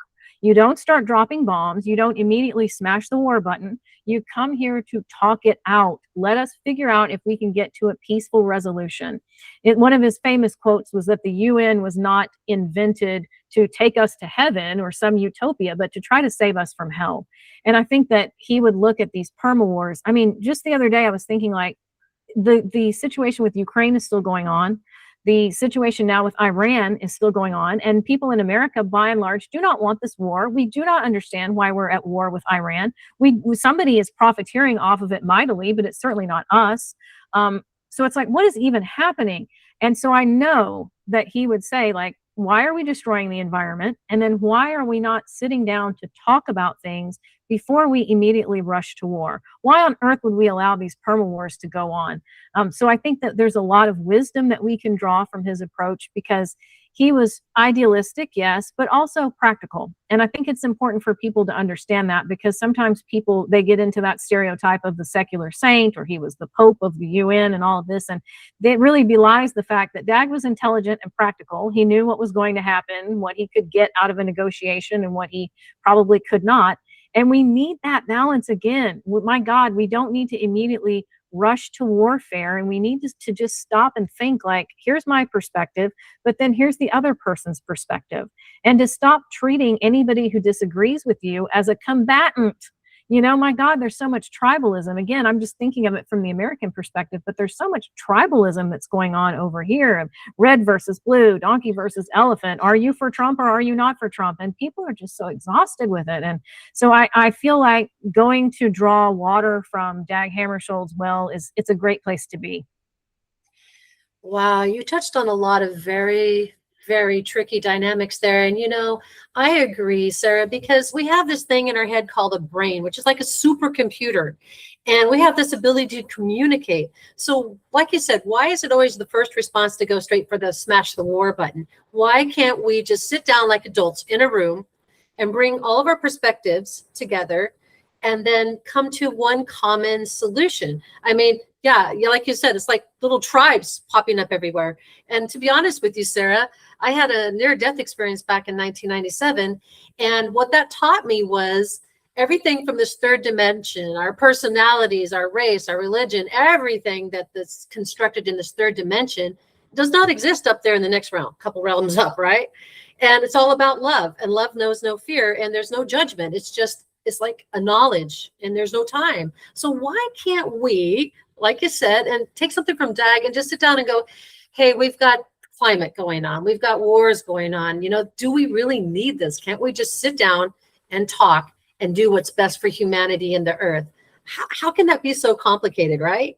You don't start dropping bombs. You don't immediately smash the war button. You come here to talk it out. Let us figure out if we can get to a peaceful resolution. One of his famous quotes was that the UN was not invented to take us to heaven or some utopia, but to try to save us from hell. And I think that he would look at these perma wars. I mean, just the other day I was thinking, like, the situation with Ukraine is still going on. The situation now with Iran is still going on, and people in America, by and large, do not want this war. We do not understand why we're at war with Iran. Somebody is profiteering off of it mightily, but it's certainly not us. So it's like, what is even happening? And so I know that he would say, like, why are we destroying the environment? And then why are we not sitting down to talk about things before we immediately rush to war? Why on earth would we allow these perma wars to go on? So I think that there's a lot of wisdom that we can draw from his approach, because he was idealistic, yes, but also practical. And I think it's important for people to understand that, because sometimes people, they get into that stereotype of the secular saint, or he was the Pope of the UN and all of this. And it really belies the fact that Dag was intelligent and practical. He knew what was going to happen, what he could get out of a negotiation and what he probably could not. And we need that balance again. My God, we don't need to immediately rush to warfare, and we need to just stop and think, like, here's my perspective, but then here's the other person's perspective, and to stop treating anybody who disagrees with you as a combatant. My God, there's so much tribalism. Again, I'm just thinking of it from the American perspective, but there's so much tribalism that's going on over here, of red versus blue, donkey versus elephant. Are you for Trump or are you not for Trump? And people are just so exhausted with it. And so I feel like going to draw water from Dag Hammarskjöld's well it's a great place to be. Wow, you touched on a lot of very, very tricky dynamics there. And, I agree, Sarah, because we have this thing in our head called a brain, which is like a supercomputer. And we have this ability to communicate. So like you said, why is it always the first response to go straight for the smash the war button? Why can't we just sit down like adults in a room and bring all of our perspectives together and then come to one common solution? I mean, yeah, like you said, it's like little tribes popping up everywhere. And to be honest with you, Sarah, I had a near-death experience back in 1997. And what that taught me was everything from this third dimension, our personalities, our race, our religion, everything that's constructed in this third dimension does not exist up there in the next realm, a couple realms up, right? And it's all about love, and love knows no fear, and there's no judgment. It's like a knowledge, and there's no time. So why can't we, like you said, and take something from Dag and just sit down and go, hey, we've got climate going on. We've got wars going on. Do we really need this? Can't we just sit down and talk and do what's best for humanity and the earth? How can that be so complicated, right?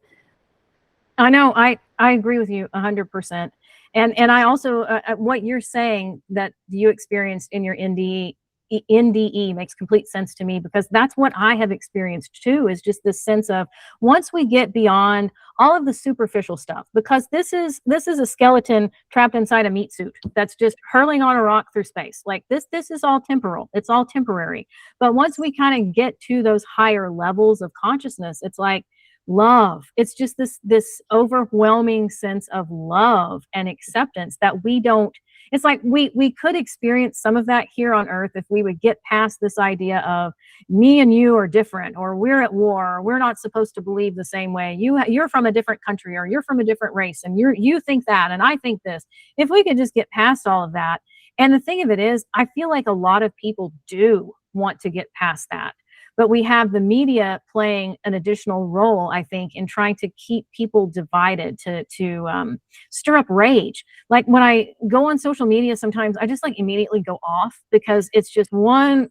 I know. I agree with you 100%. And I also, what you're saying that you experienced in your NDE makes complete sense to me, because that's what I have experienced too, is just this sense of, once we get beyond all of the superficial stuff, because this is a skeleton trapped inside a meat suit that's just hurling on a rock through space. Like this is all temporal. It's all temporary. But once we kind of get to those higher levels of consciousness, it's like love. It's just this overwhelming sense of love and acceptance that we don't. It's like we could experience some of that here on earth if we would get past this idea of me and you are different, or we're at war, or we're not supposed to believe the same way. You're from a different country, or you're from a different race, and you think that and I think this. If we could just get past all of that. And the thing of it is, I feel like a lot of people do want to get past that. But we have the media playing an additional role, I think, in trying to keep people divided, to stir up rage. Like when I go on social media, sometimes I just like immediately go off, because it's just one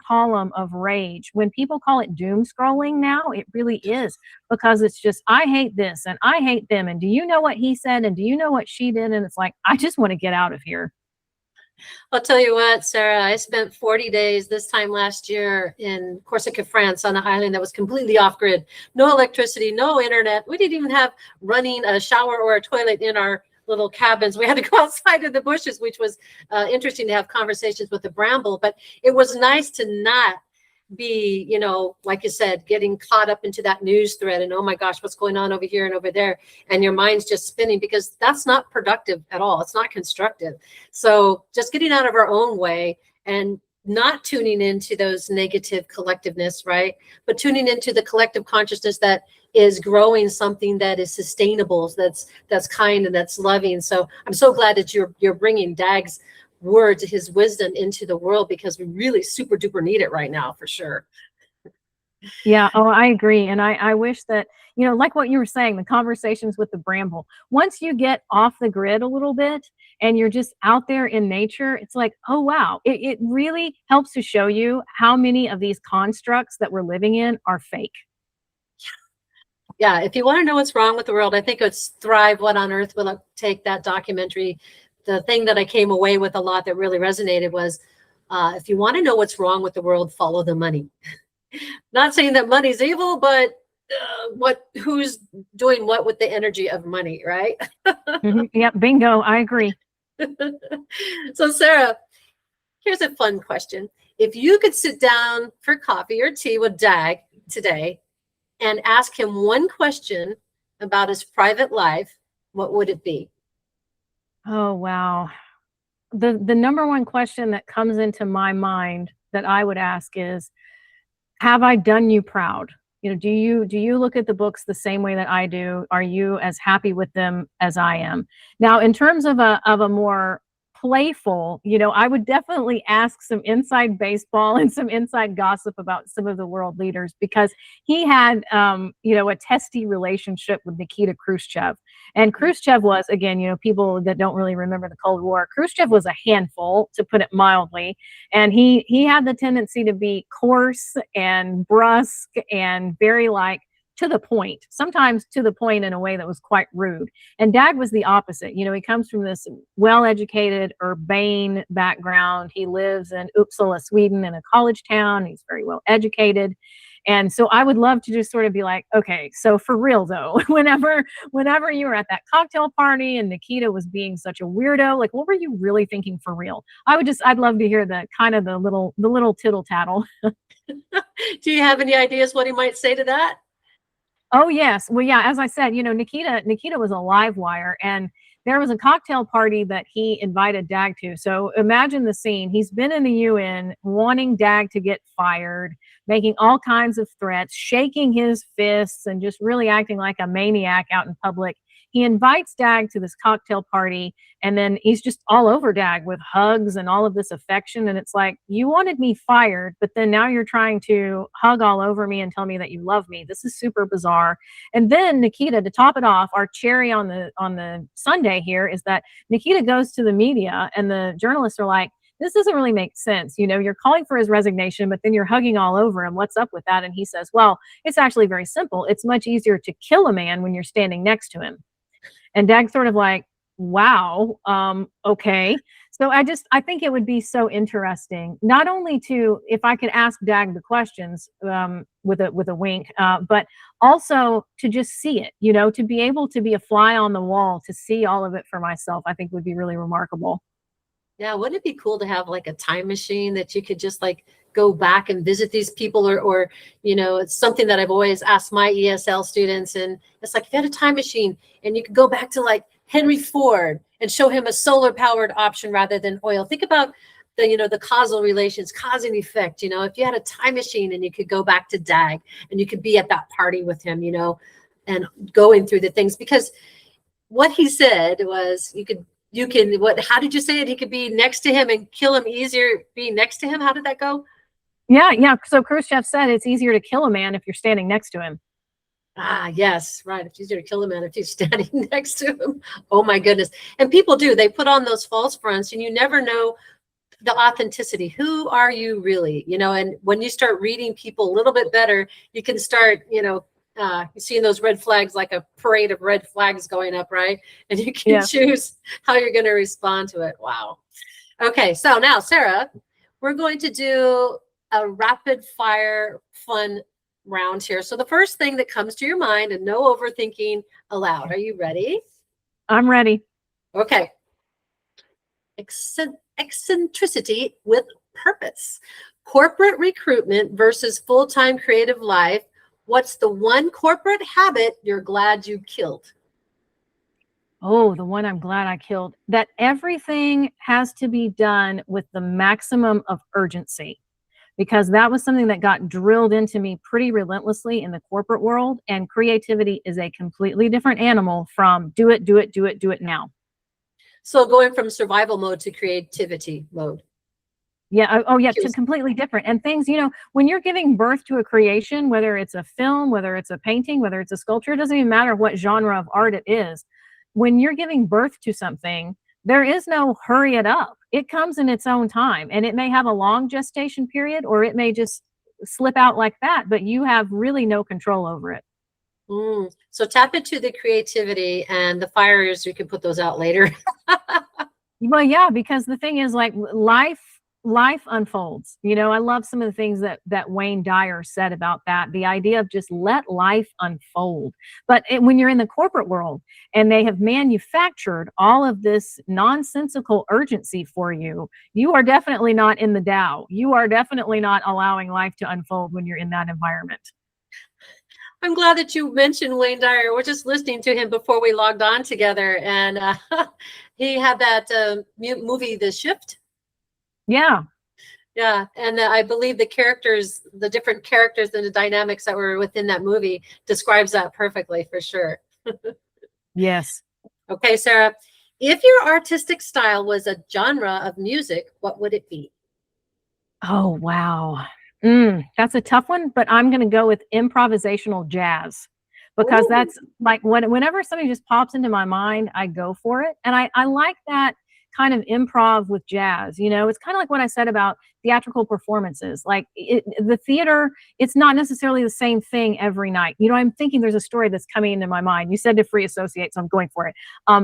column of rage. When people call it doom scrolling now, it really is, because it's just, I hate this and I hate them, and do you know what he said, and do you know what she did? And it's like, I just want to get out of here. I'll tell you what, Sarah, I spent 40 days this time last year in Corsica, France, on an island that was completely off grid. No electricity, no internet. We didn't even have running a shower or a toilet in our little cabins. We had to go outside of the bushes, which was interesting to have conversations with the bramble. But it was nice to not be, like you said, getting caught up into that news thread and, oh my gosh, what's going on over here and over there, and your mind's just spinning, because that's not productive at all. It's not constructive. So just getting out of our own way and not tuning into those negative collectiveness, right? But tuning into the collective consciousness that is growing something that is sustainable, that's kind and that's loving. So I'm so glad that you're bringing Dag's words, his wisdom into the world, because we really super duper need it right now, for sure. Yeah, oh, I agree. And I wish that, like what you were saying, the conversations with the bramble, once you get off the grid a little bit and you're just out there in nature, it's like, oh, wow, it really helps to show you how many of these constructs that we're living in are fake. Yeah, if you want to know what's wrong with the world, I think it's Thrive, What on Earth Will It Take, that documentary the thing that I came away with a lot that really resonated was, if you want to know what's wrong with the world, follow the money. Not saying that money's evil, but who's doing what with the energy of money, right? Yep, bingo. I agree. So Sara, here's a fun question. If you could sit down for coffee or tea with Dag today and ask him one question about his private life, what would it be? Oh, wow. The number one question that comes into my mind that I would ask is, have I done you proud? You know, do you look at the books the same way that I do? Are you as happy with them as I am? Now, in terms of a more playful, you know, I would definitely ask some inside baseball and some inside gossip about some of the world leaders, because he had, you know, a testy relationship with Nikita Khrushchev. And Khrushchev was, again, you know, people that don't really remember the Cold War, Khrushchev was a handful, to put it mildly. And he had the tendency to be coarse and brusque and very, like, to the point, sometimes to the point in a way that was quite rude. And Dag was the opposite. You know, he comes from this well-educated, urbane background. He lives in Uppsala, Sweden, in a college town. He's very well educated. And so I would love to just sort of be like, okay, so for real though, whenever you were at that cocktail party and Nikita was being such a weirdo, like, what were you really thinking for real? I'd love to hear the kind of the little tittle tattle. Do you have any ideas what he might say to that? Oh, yes. Well, yeah, as I said, you know, Nikita was a live wire, and there was a cocktail party that he invited Dag to. So imagine the scene. He's been in the UN wanting Dag to get fired, making all kinds of threats, shaking his fists, and just really acting like a maniac out in public. He invites Dag to this cocktail party, and then he's just all over Dag with hugs and all of this affection. And it's like, you wanted me fired, but then now you're trying to hug all over me and tell me that you love me. This is super bizarre. And then Nikita, to top it off, our cherry on the sundae here is that Nikita goes to the media, and the journalists are like, this doesn't really make sense. You know, you're calling for his resignation, but then you're hugging all over him. What's up with that? And he says, well, it's actually very simple. It's much easier to kill a man when you're standing next to him. And Dag's sort of like, wow, okay. So I think it would be so interesting, not only to, if I could ask Dag the questions with a wink, but also to just see it, you know, to be able to be a fly on the wall, to see all of it for myself, I think would be really remarkable. Yeah, wouldn't it be cool to have like a time machine that you could just like go back and visit these people, or you know, it's something that I've always asked my ESL students, and it's like, if you had a time machine and you could go back to like Henry Ford and show him a solar powered option rather than oil. Think about the, you know, the causal relations, cause and effect. You know, if you had a time machine and you could go back to Dag and you could be at that party with him, you know, and going through the things, because what he said was how did you say it? He could be next to him and kill him easier being next to him. How did that go? Yeah. So Khrushchev said it's easier to kill a man if you're standing next to him. Ah, yes, right. It's easier to kill a man if he's standing next to him. Oh my goodness. And people do, they put on those false fronts, and you never know the authenticity. Who are you really? You know, and when you start reading people a little bit better, you can start, you know, seeing those red flags, like a parade of red flags going up, right? And you can choose how you're going to respond to it. Wow. Okay, so now, Sara, we're going to do a rapid fire fun round here. So the first thing that comes to your mind, and no overthinking allowed. Are you ready? I'm ready. Okay. Eccentricity with purpose. Corporate recruitment versus full-time creative life. What's the one corporate habit you're glad you killed? Oh, the one I'm glad I killed. That everything has to be done with the maximum of urgency, because that was something that got drilled into me pretty relentlessly in the corporate world. And creativity is a completely different animal from do it now. So going from survival mode to creativity mode. Yeah. Oh, yeah. To completely different. And things, you know, when you're giving birth to a creation, whether it's a film, whether it's a painting, whether it's a sculpture, it doesn't even matter what genre of art it is. When you're giving birth to something, there is no hurry it up. It comes in its own time, and it may have a long gestation period, or it may just slip out like that, but you have really no control over it. So tap into the creativity and the fires. You can put those out later. Well, yeah, because the thing is, like, life unfolds. I love some of the things that Wayne Dyer said about that. The idea of just let life unfold. But when you're in the corporate world and they have manufactured all of this nonsensical urgency for you, you are definitely not in the Tao. You are definitely not allowing life to unfold when you're in that environment. I'm glad that you mentioned Wayne Dyer. We're just listening to him before we logged on together, and he had that movie, The Shift. Yeah. Yeah, and I believe the different characters and the dynamics that were within that movie describes that perfectly, for sure. Yes. Okay, Sarah, if your artistic style was a genre of music, what would it be? Oh, wow. That's a tough one, but I'm going to go with improvisational jazz, because Ooh. that's like whenever something just pops into my mind, I go for it. And I like that kind of improv with jazz. It's kind of like what I said about theatrical performances. Like the theater, it's not necessarily the same thing every night. I'm thinking there's a story that's coming into my mind. You said to free associate, so I'm going for it.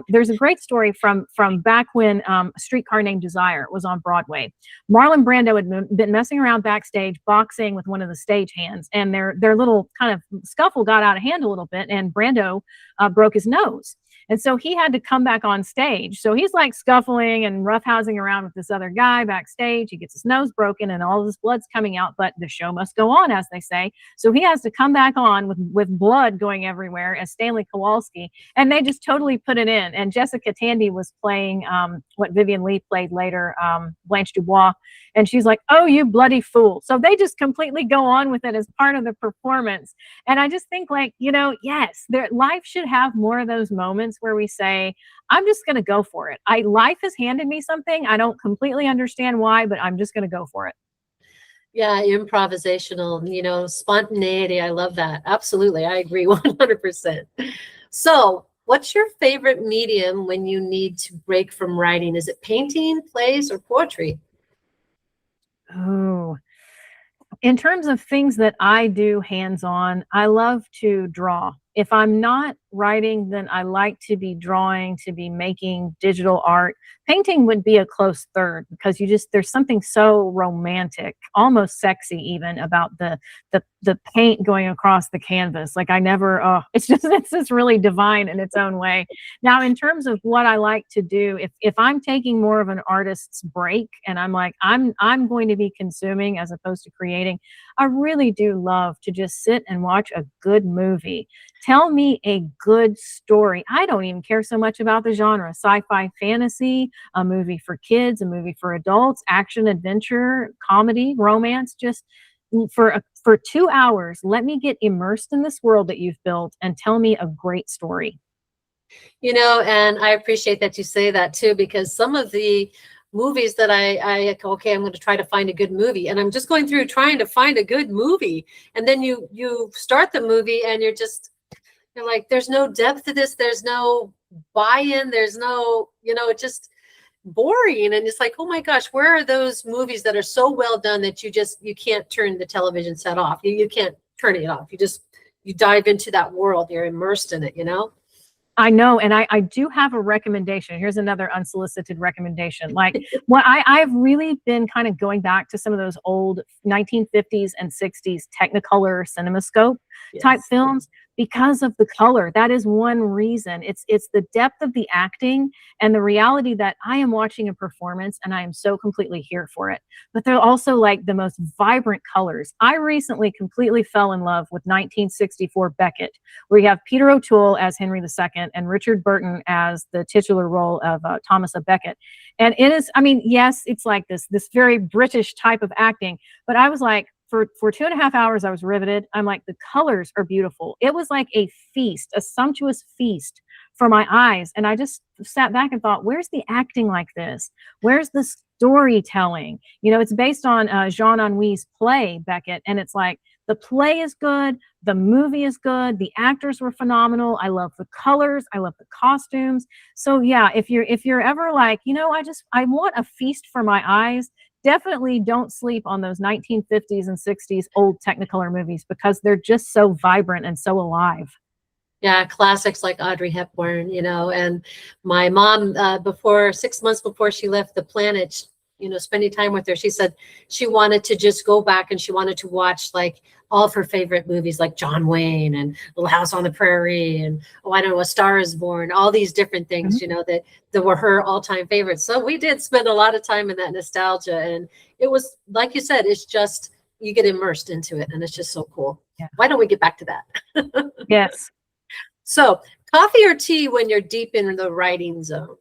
There's a great story from back when A Streetcar Named Desire was on Broadway. Marlon Brando had been messing around backstage, boxing with one of the stagehands, and their little kind of scuffle got out of hand a little bit, and Brando broke his nose. And so he had to come back on stage. So he's like scuffling and roughhousing around with this other guy backstage. He gets his nose broken and all this blood's coming out, but the show must go on, as they say. So he has to come back on with blood going everywhere as Stanley Kowalski. And they just totally put it in. And Jessica Tandy was playing what Vivian Leigh played later, Blanche Dubois. And she's like, "Oh, you bloody fool." So they just completely go on with it as part of the performance. And I just think, like, yes, life should have more of those moments where we say, I'm just going to go for it. Life has handed me something. I don't completely understand why, but I'm just going to go for it. Yeah, improvisational, spontaneity. I love that. Absolutely. I agree 100%. So, what's your favorite medium when you need to break from writing? Is it painting, plays, or poetry? Oh, in terms of things that I do hands-on, I love to draw. If I'm not writing, then I like to be drawing, to be making digital art. Painting would be a close third, because there's something so romantic, almost sexy even, about the paint going across the canvas. Like it's just really divine in its own way. Now, in terms of what I like to do, if I'm taking more of an artist's break and I'm like, I'm going to be consuming as opposed to creating, I really do love to just sit and watch a good movie. Tell me a good story. I don't even care so much about the genre: sci-fi, fantasy, a movie for kids, a movie for adults, action, adventure, comedy, romance. Just for 2 hours, let me get immersed in this world that you've built and tell me a great story. And I appreciate that you say that too, because some of the movies that I'm going to try to find a good movie, and I'm just going through trying to find a good movie, and then you start the movie and you're like, there's no depth to this, there's no buy-in, there's no, it's just boring. And it's like, oh my gosh, where are those movies that are so well done that you can't turn the television set off, you can't turn it off, you dive into that world, you're immersed in it. I know, and I do have a recommendation. Here's another unsolicited recommendation. Like, what I've really been kind of going back to some of those old 1950s and 60s Technicolor CinemaScope type films, because of the color. That is one reason. It's the depth of the acting and the reality that I am watching a performance and I am so completely here for it. But they're also like the most vibrant colors. I recently completely fell in love with 1964 Beckett, where you have Peter O'Toole as Henry II and Richard Burton as the titular role of Thomas à Becket. And it is, yes, it's like this very British type of acting, but I was like, for 2.5 hours, I was riveted. I'm like, the colors are beautiful. It was like a feast, a sumptuous feast for my eyes. And I just sat back and thought, where's the acting like this? Where's the storytelling? It's based on Jean Anouilh's play, Beckett. And it's like, the play is good. The movie is good. The actors were phenomenal. I love the colors. I love the costumes. So yeah, if you're ever like, I want a feast for my eyes, definitely don't sleep on those 1950s and 60s old Technicolor movies, because they're just so vibrant and so alive. Yeah, classics like Audrey Hepburn, and my mom, 6 months before she left the planet, spending time with her, she said she wanted to just go back and she wanted to watch like all of her favorite movies like John Wayne and Little House on the Prairie and, oh, I don't know, A Star is Born, all these different things, that were her all-time favorites. So we did spend a lot of time in that nostalgia. And it was, like you said, it's just, you get immersed into it and it's just so cool. Yeah. Why don't we get back to that? Yes. So, coffee or tea when you're deep in the writing zone?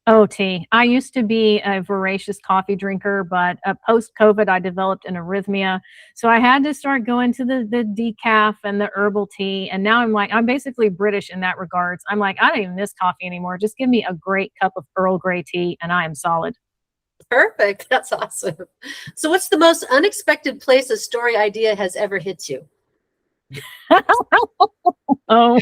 Oh, tea. I used to be a voracious coffee drinker, but post-COVID, I developed an arrhythmia. So I had to start going to the decaf and the herbal tea. And now I'm basically British in that regards. I'm like, I don't even miss coffee anymore. Just give me a great cup of Earl Grey tea and I am solid. Perfect. That's awesome. So what's the most unexpected place a story idea has ever hit you? Oh,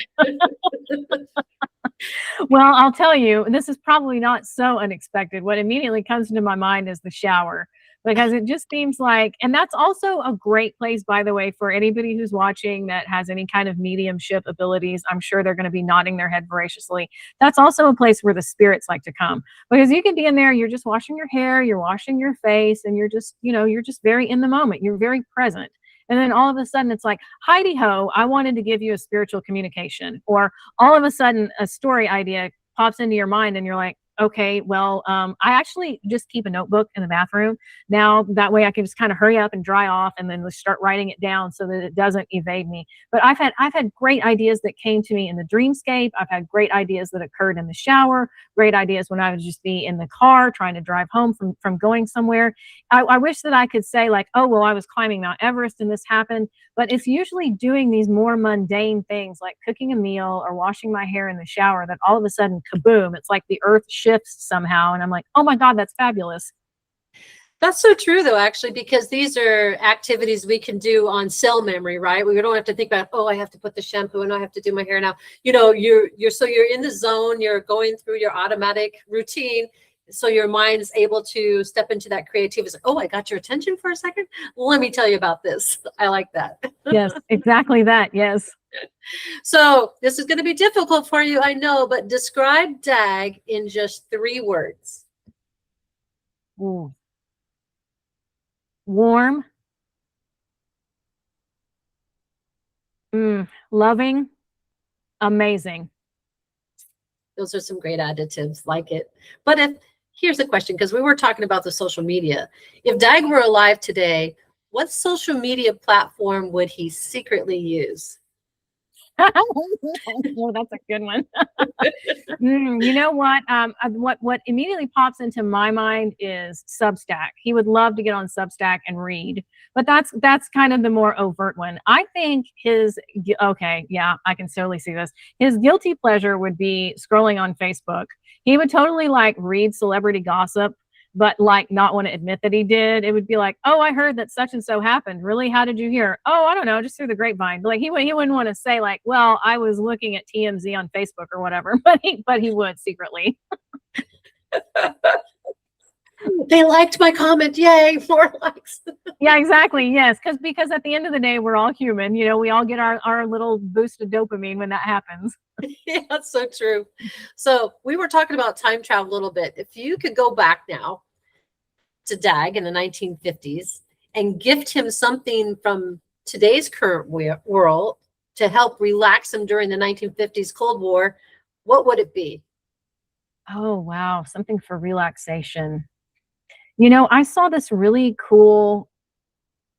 well, I'll tell you, this is probably not so unexpected. What immediately comes into my mind is the shower, because it just seems like, and that's also a great place, by the way, for anybody who's watching that has any kind of mediumship abilities. I'm sure they're going to be nodding their head voraciously. That's also a place where the spirits like to come, because you can be in there, you're just washing your hair, you're washing your face, and you're just, you're just very in the moment. You're very present. And then all of a sudden it's like, Heidi ho, I wanted to give you a spiritual communication. Or all of a sudden a story idea pops into your mind and you're like, okay, well, I actually just keep a notebook in the bathroom. Now that way I can just kind of hurry up and dry off and then start writing it down so that it doesn't evade me. But I've had great ideas that came to me in the dreamscape. I've had great ideas that occurred in the shower, great ideas when I would just be in the car trying to drive home from going somewhere. I wish that I could say like, oh, well, I was climbing Mount Everest and this happened, but it's usually doing these more mundane things like cooking a meal or washing my hair in the shower that all of a sudden, kaboom, it's like the earth shifts somehow. And I'm like, oh my God, that's fabulous. That's so true though, actually, because these are activities we can do on cell memory, right? We don't have to think about, oh, I have to put the shampoo and I have to do my hair now. You're in the zone, you're going through your automatic routine. So your mind is able to step into that creativity. Like, oh, I got your attention for a second. Well, let me tell you about this. I like that. Yes, exactly that. Yes. So this is going to be difficult for you, I know, but describe Dag in just 3 words. Ooh. Warm. Loving. Amazing. Those are some great adjectives, like it. But here's a question, because we were talking about the social media. If Dag were alive today, what social media platform would he secretly use? Oh, that's a good one. You know what? What immediately pops into my mind is Substack. He would love to get on Substack and read, but that's kind of the more overt one. I think okay, yeah, I can totally see this. His guilty pleasure would be scrolling on Facebook. He would totally like read celebrity gossip, but like not want to admit that he did. It would be like, oh, I heard that such and so happened. Really? How did you hear? Oh, I don't know, just through the grapevine. But like he wouldn't want to say like, well, I was looking at TMZ on Facebook or whatever, but he would secretly. They liked my comment. Yay, 4 likes. Yeah, exactly. Yes. Because at the end of the day, we're all human. We all get our little boost of dopamine when that happens. Yeah, that's so true. So we were talking about time travel a little bit. If you could go back now to Dag in the 1950s and gift him something from today's current world to help relax him during the 1950s Cold War, what would it be? Oh, wow. Something for relaxation. I saw this really cool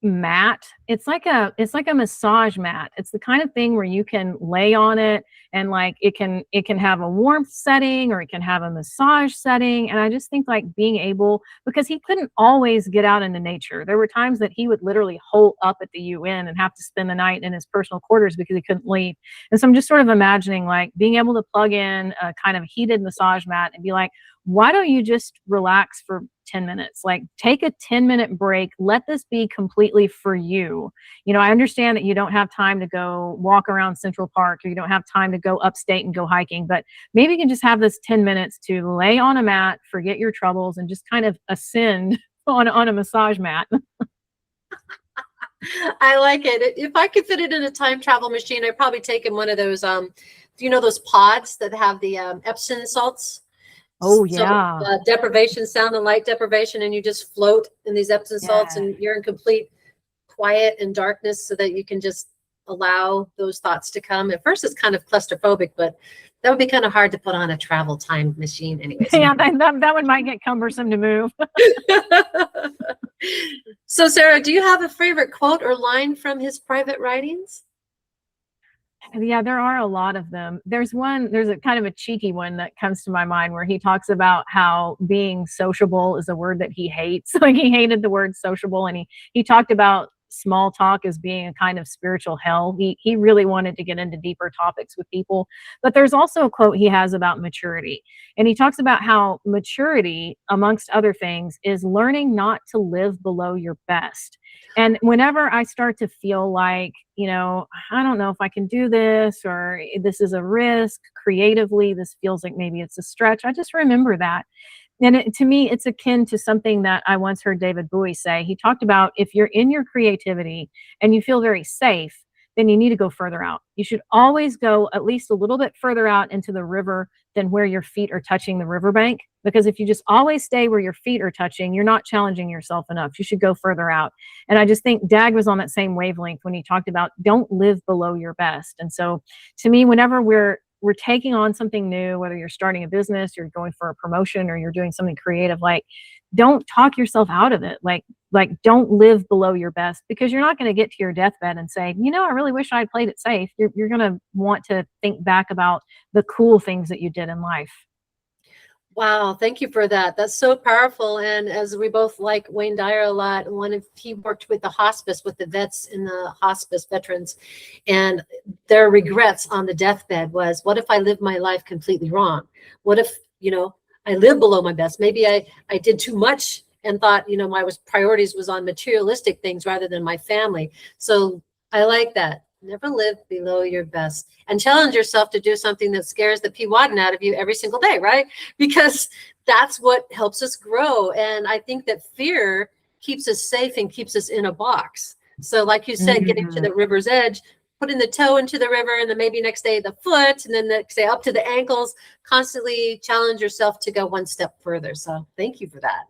mat. It's like a massage mat. It's the kind of thing where you can lay on it and like it can have a warmth setting or it can have a massage setting. And I just think like being able, because he couldn't always get out into nature. There were times that he would literally hole up at the UN and have to spend the night in his personal quarters because he couldn't leave. And so I'm just sort of imagining like being able to plug in a kind of heated massage mat and be like, why don't you just relax for 10 minutes? Like take a 10-minute break. Let this be completely for you. I understand that you don't have time to go walk around Central Park or you don't have time to go upstate and go hiking, but maybe you can just have this 10 minutes to lay on a mat, forget your troubles, and just kind of ascend on a massage mat. I like it. If I could fit it in a time travel machine, I'd probably take in one of those, do you know those pods that have the Epsom salts? Oh, So yeah. deprivation, sound and light deprivation, and you just float in these Epsom salts Yeah. and you're in complete quiet and darkness so that you can just allow those thoughts to come. At first, it's kind of claustrophobic, but that would be kind of hard to put on a travel time machine anyways. Yeah, that one might get cumbersome to move. So, Sarah, do you have a favorite quote or line from his private writings? Yeah, there are a lot of them. There's a kind of a cheeky one that comes to my mind where he talks about how being sociable is a word that he hates. Like he hated the word sociable, and he talked about small talk as being a kind of spiritual hell. He really wanted to get into deeper topics with people. But there's also a quote he has about maturity. And he talks about how maturity, amongst other things, is learning not to live below your best. And whenever I start to feel like, I don't know if I can do this, or this is a risk creatively, this feels like maybe it's a stretch, I just remember that. And to me, it's akin to something that I once heard David Bowie say. He talked about if you're in your creativity and you feel very safe, then you need to go further out. You should always go at least a little bit further out into the river than where your feet are touching the riverbank. Because if you just always stay where your feet are touching, you're not challenging yourself enough. You should go further out. And I just think Dag was on that same wavelength when he talked about don't live below your best. And so to me, whenever we're taking on something new, whether you're starting a business, you're going for a promotion, or you're doing something creative, like don't talk yourself out of it. Like don't live below your best, because you're not going to get to your deathbed and say, I really wish I had played it safe. You're going to want to think back about the cool things that you did in life. Wow, thank you for that. That's so powerful. And as we both like Wayne Dyer a lot, he worked with the hospice, with the vets in the hospice, veterans, and their regrets on the deathbed was, what if I lived my life completely wrong? What if, I lived below my best? Maybe I did too much and thought, my priorities was on materialistic things rather than my family. So I like that. Never live below your best, and challenge yourself to do something that scares the pee-wadding out of you every single day, right? Because that's what helps us grow. And I think that fear keeps us safe and keeps us in a box. So like you said, getting to the river's edge, putting the toe into the river, and then maybe next day the foot, and then the next day up to the ankles, constantly challenge yourself to go one step further. So thank you for that.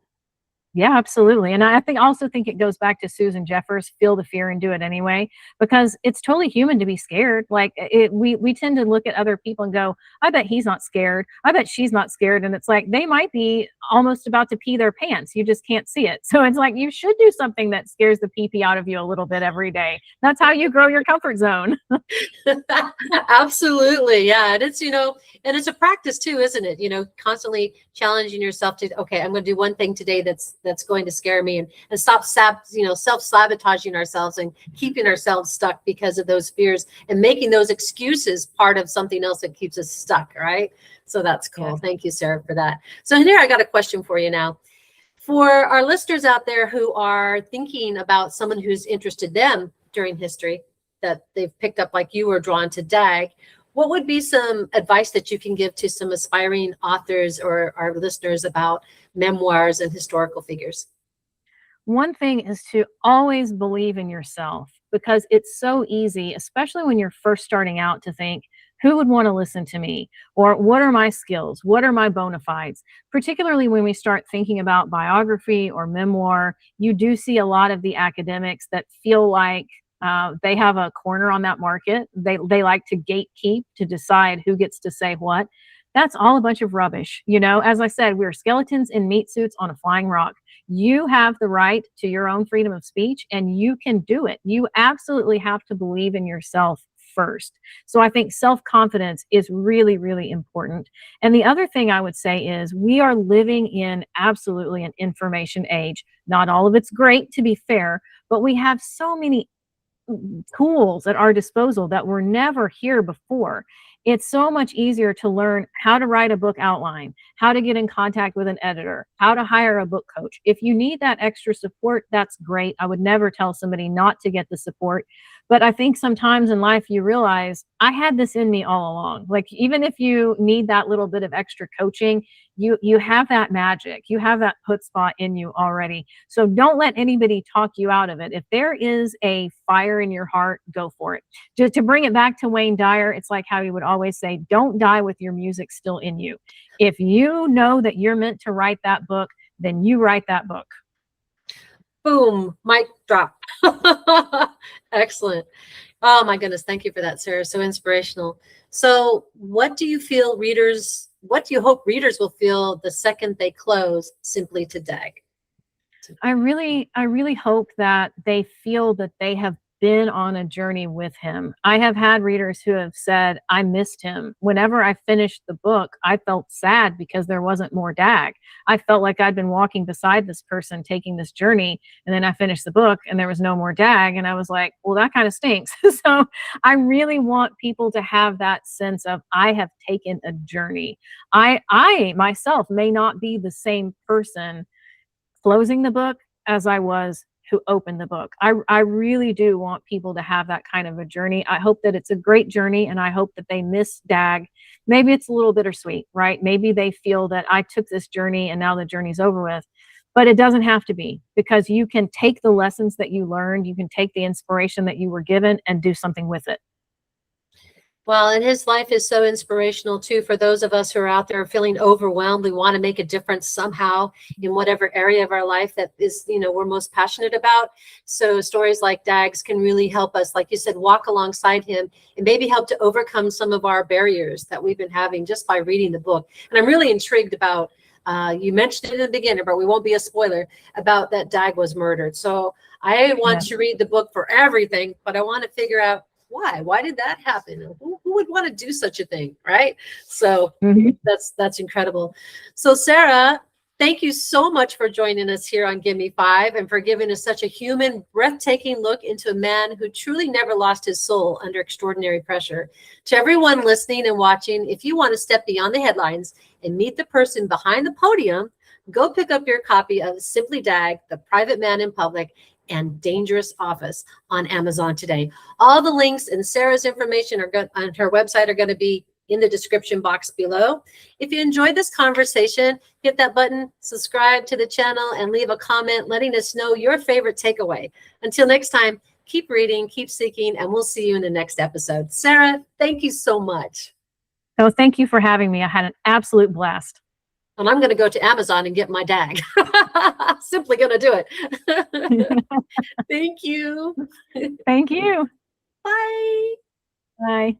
Yeah, absolutely. And I also think it goes back to Susan Jeffers, feel the fear and do it anyway, because it's totally human to be scared. Like we tend to look at other people and go, I bet he's not scared. I bet she's not scared. And it's like, they might be almost about to pee their pants. You just can't see it. So it's like, you should do something that scares the pee out of you a little bit every day. That's how you grow your comfort zone. Absolutely. Yeah. And it's, and it's a practice too, isn't it? Constantly challenging yourself to, okay, I'm going to do one thing today that's going to scare me, and stop self-sabotaging ourselves and keeping ourselves stuck because of those fears and making those excuses part of something else that keeps us stuck. Right. So that's cool. Yeah. Thank you, Sarah, for that. So here, I got a question for you now. For our listeners out there who are thinking about someone who's interested them during history that they've picked up, like you were drawn to Dag, what would be some advice that you can give to some aspiring authors or our listeners about memoirs and historical figures? One thing is to always believe in yourself, because it's so easy, especially when you're first starting out, to think, who would want to listen to me? Or what are my skills? What are my bona fides? Particularly when we start thinking about biography or memoir, you do see a lot of the academics that feel like they have a corner on that market. They like to gatekeep, to decide who gets to say what. That's all a bunch of rubbish. As I said, we're skeletons in meat suits on a flying rock. You have the right to your own freedom of speech, and you can do it. You absolutely have to believe in yourself first. So I think self-confidence is really, really important. And the other thing I would say is we are living in absolutely an information age. Not all of it's great, to be fair, but we have so many tools at our disposal that were never here before. It's so much easier to learn how to write a book outline, how to get in contact with an editor, how to hire a book coach. If you need that extra support, that's great. I would never tell somebody not to get the support. But I think sometimes in life you realize I had this in me all along. Like, even if you need that little bit of extra coaching, You have that magic. You have that put spot in you already. So don't let anybody talk you out of it. If there is a fire in your heart, go for it. Just to bring it back to Wayne Dyer, it's like how he would always say, don't die with your music still in you. If you know that you're meant to write that book, then you write that book. Boom, mic drop. Excellent. Oh my goodness. Thank you for that, Sarah. So inspirational. So what do you hope readers will feel the second they close Simply to Dag? I really hope that they feel that they have been on a journey with him. I have had readers who have said, I missed him. Whenever I finished the book, I felt sad because there wasn't more Dag. I felt like I'd been walking beside this person taking this journey, and then I finished the book and there was no more Dag. And I was like, well, that kind of stinks. So I really want people to have that sense of, I have taken a journey. I myself may not be the same person closing the book as I was who opened the book. I really do want people to have that kind of a journey. I hope that it's a great journey, and I hope that they miss Dag. Maybe it's a little bittersweet, right? Maybe they feel that I took this journey and now the journey's over with, but it doesn't have to be, because you can take the lessons that you learned, you can take the inspiration that you were given and do something with it. Well, and his life is so inspirational too for those of us who are out there feeling overwhelmed. We want to make a difference somehow in whatever area of our life that is, we're most passionate about. So stories like Dag's can really help us, like you said, walk alongside him and maybe help to overcome some of our barriers that we've been having just by reading the book. And I'm really intrigued about, you mentioned it in the beginning, but we won't be a spoiler, about that Dag was murdered. So I want to read the book for everything, but I want to figure out, why did that happen? Who would want to do such a thing, right? So that's incredible. So Sara, thank you so much for joining us here on Gimme 5 and for giving us such a human, breathtaking look into a man who truly never lost his soul under extraordinary pressure. To everyone listening and watching, if you want to step beyond the headlines and meet the person behind the podium, go pick up your copy of Simply Dag, The Private Man in Public and Dangerous Office on Amazon today. All the links and Sara's information on her website are going to be in the description box below. If you enjoyed this conversation, hit that button, subscribe to the channel, and leave a comment letting us know your favorite takeaway. Until next time, keep reading, keep seeking, and we'll see you in the next episode. Sara, thank you so much. Oh, thank you for having me. I had an absolute blast. And I'm going to go to Amazon and get my Dag. Simply going to do it. Thank you. Thank you. Bye. Bye.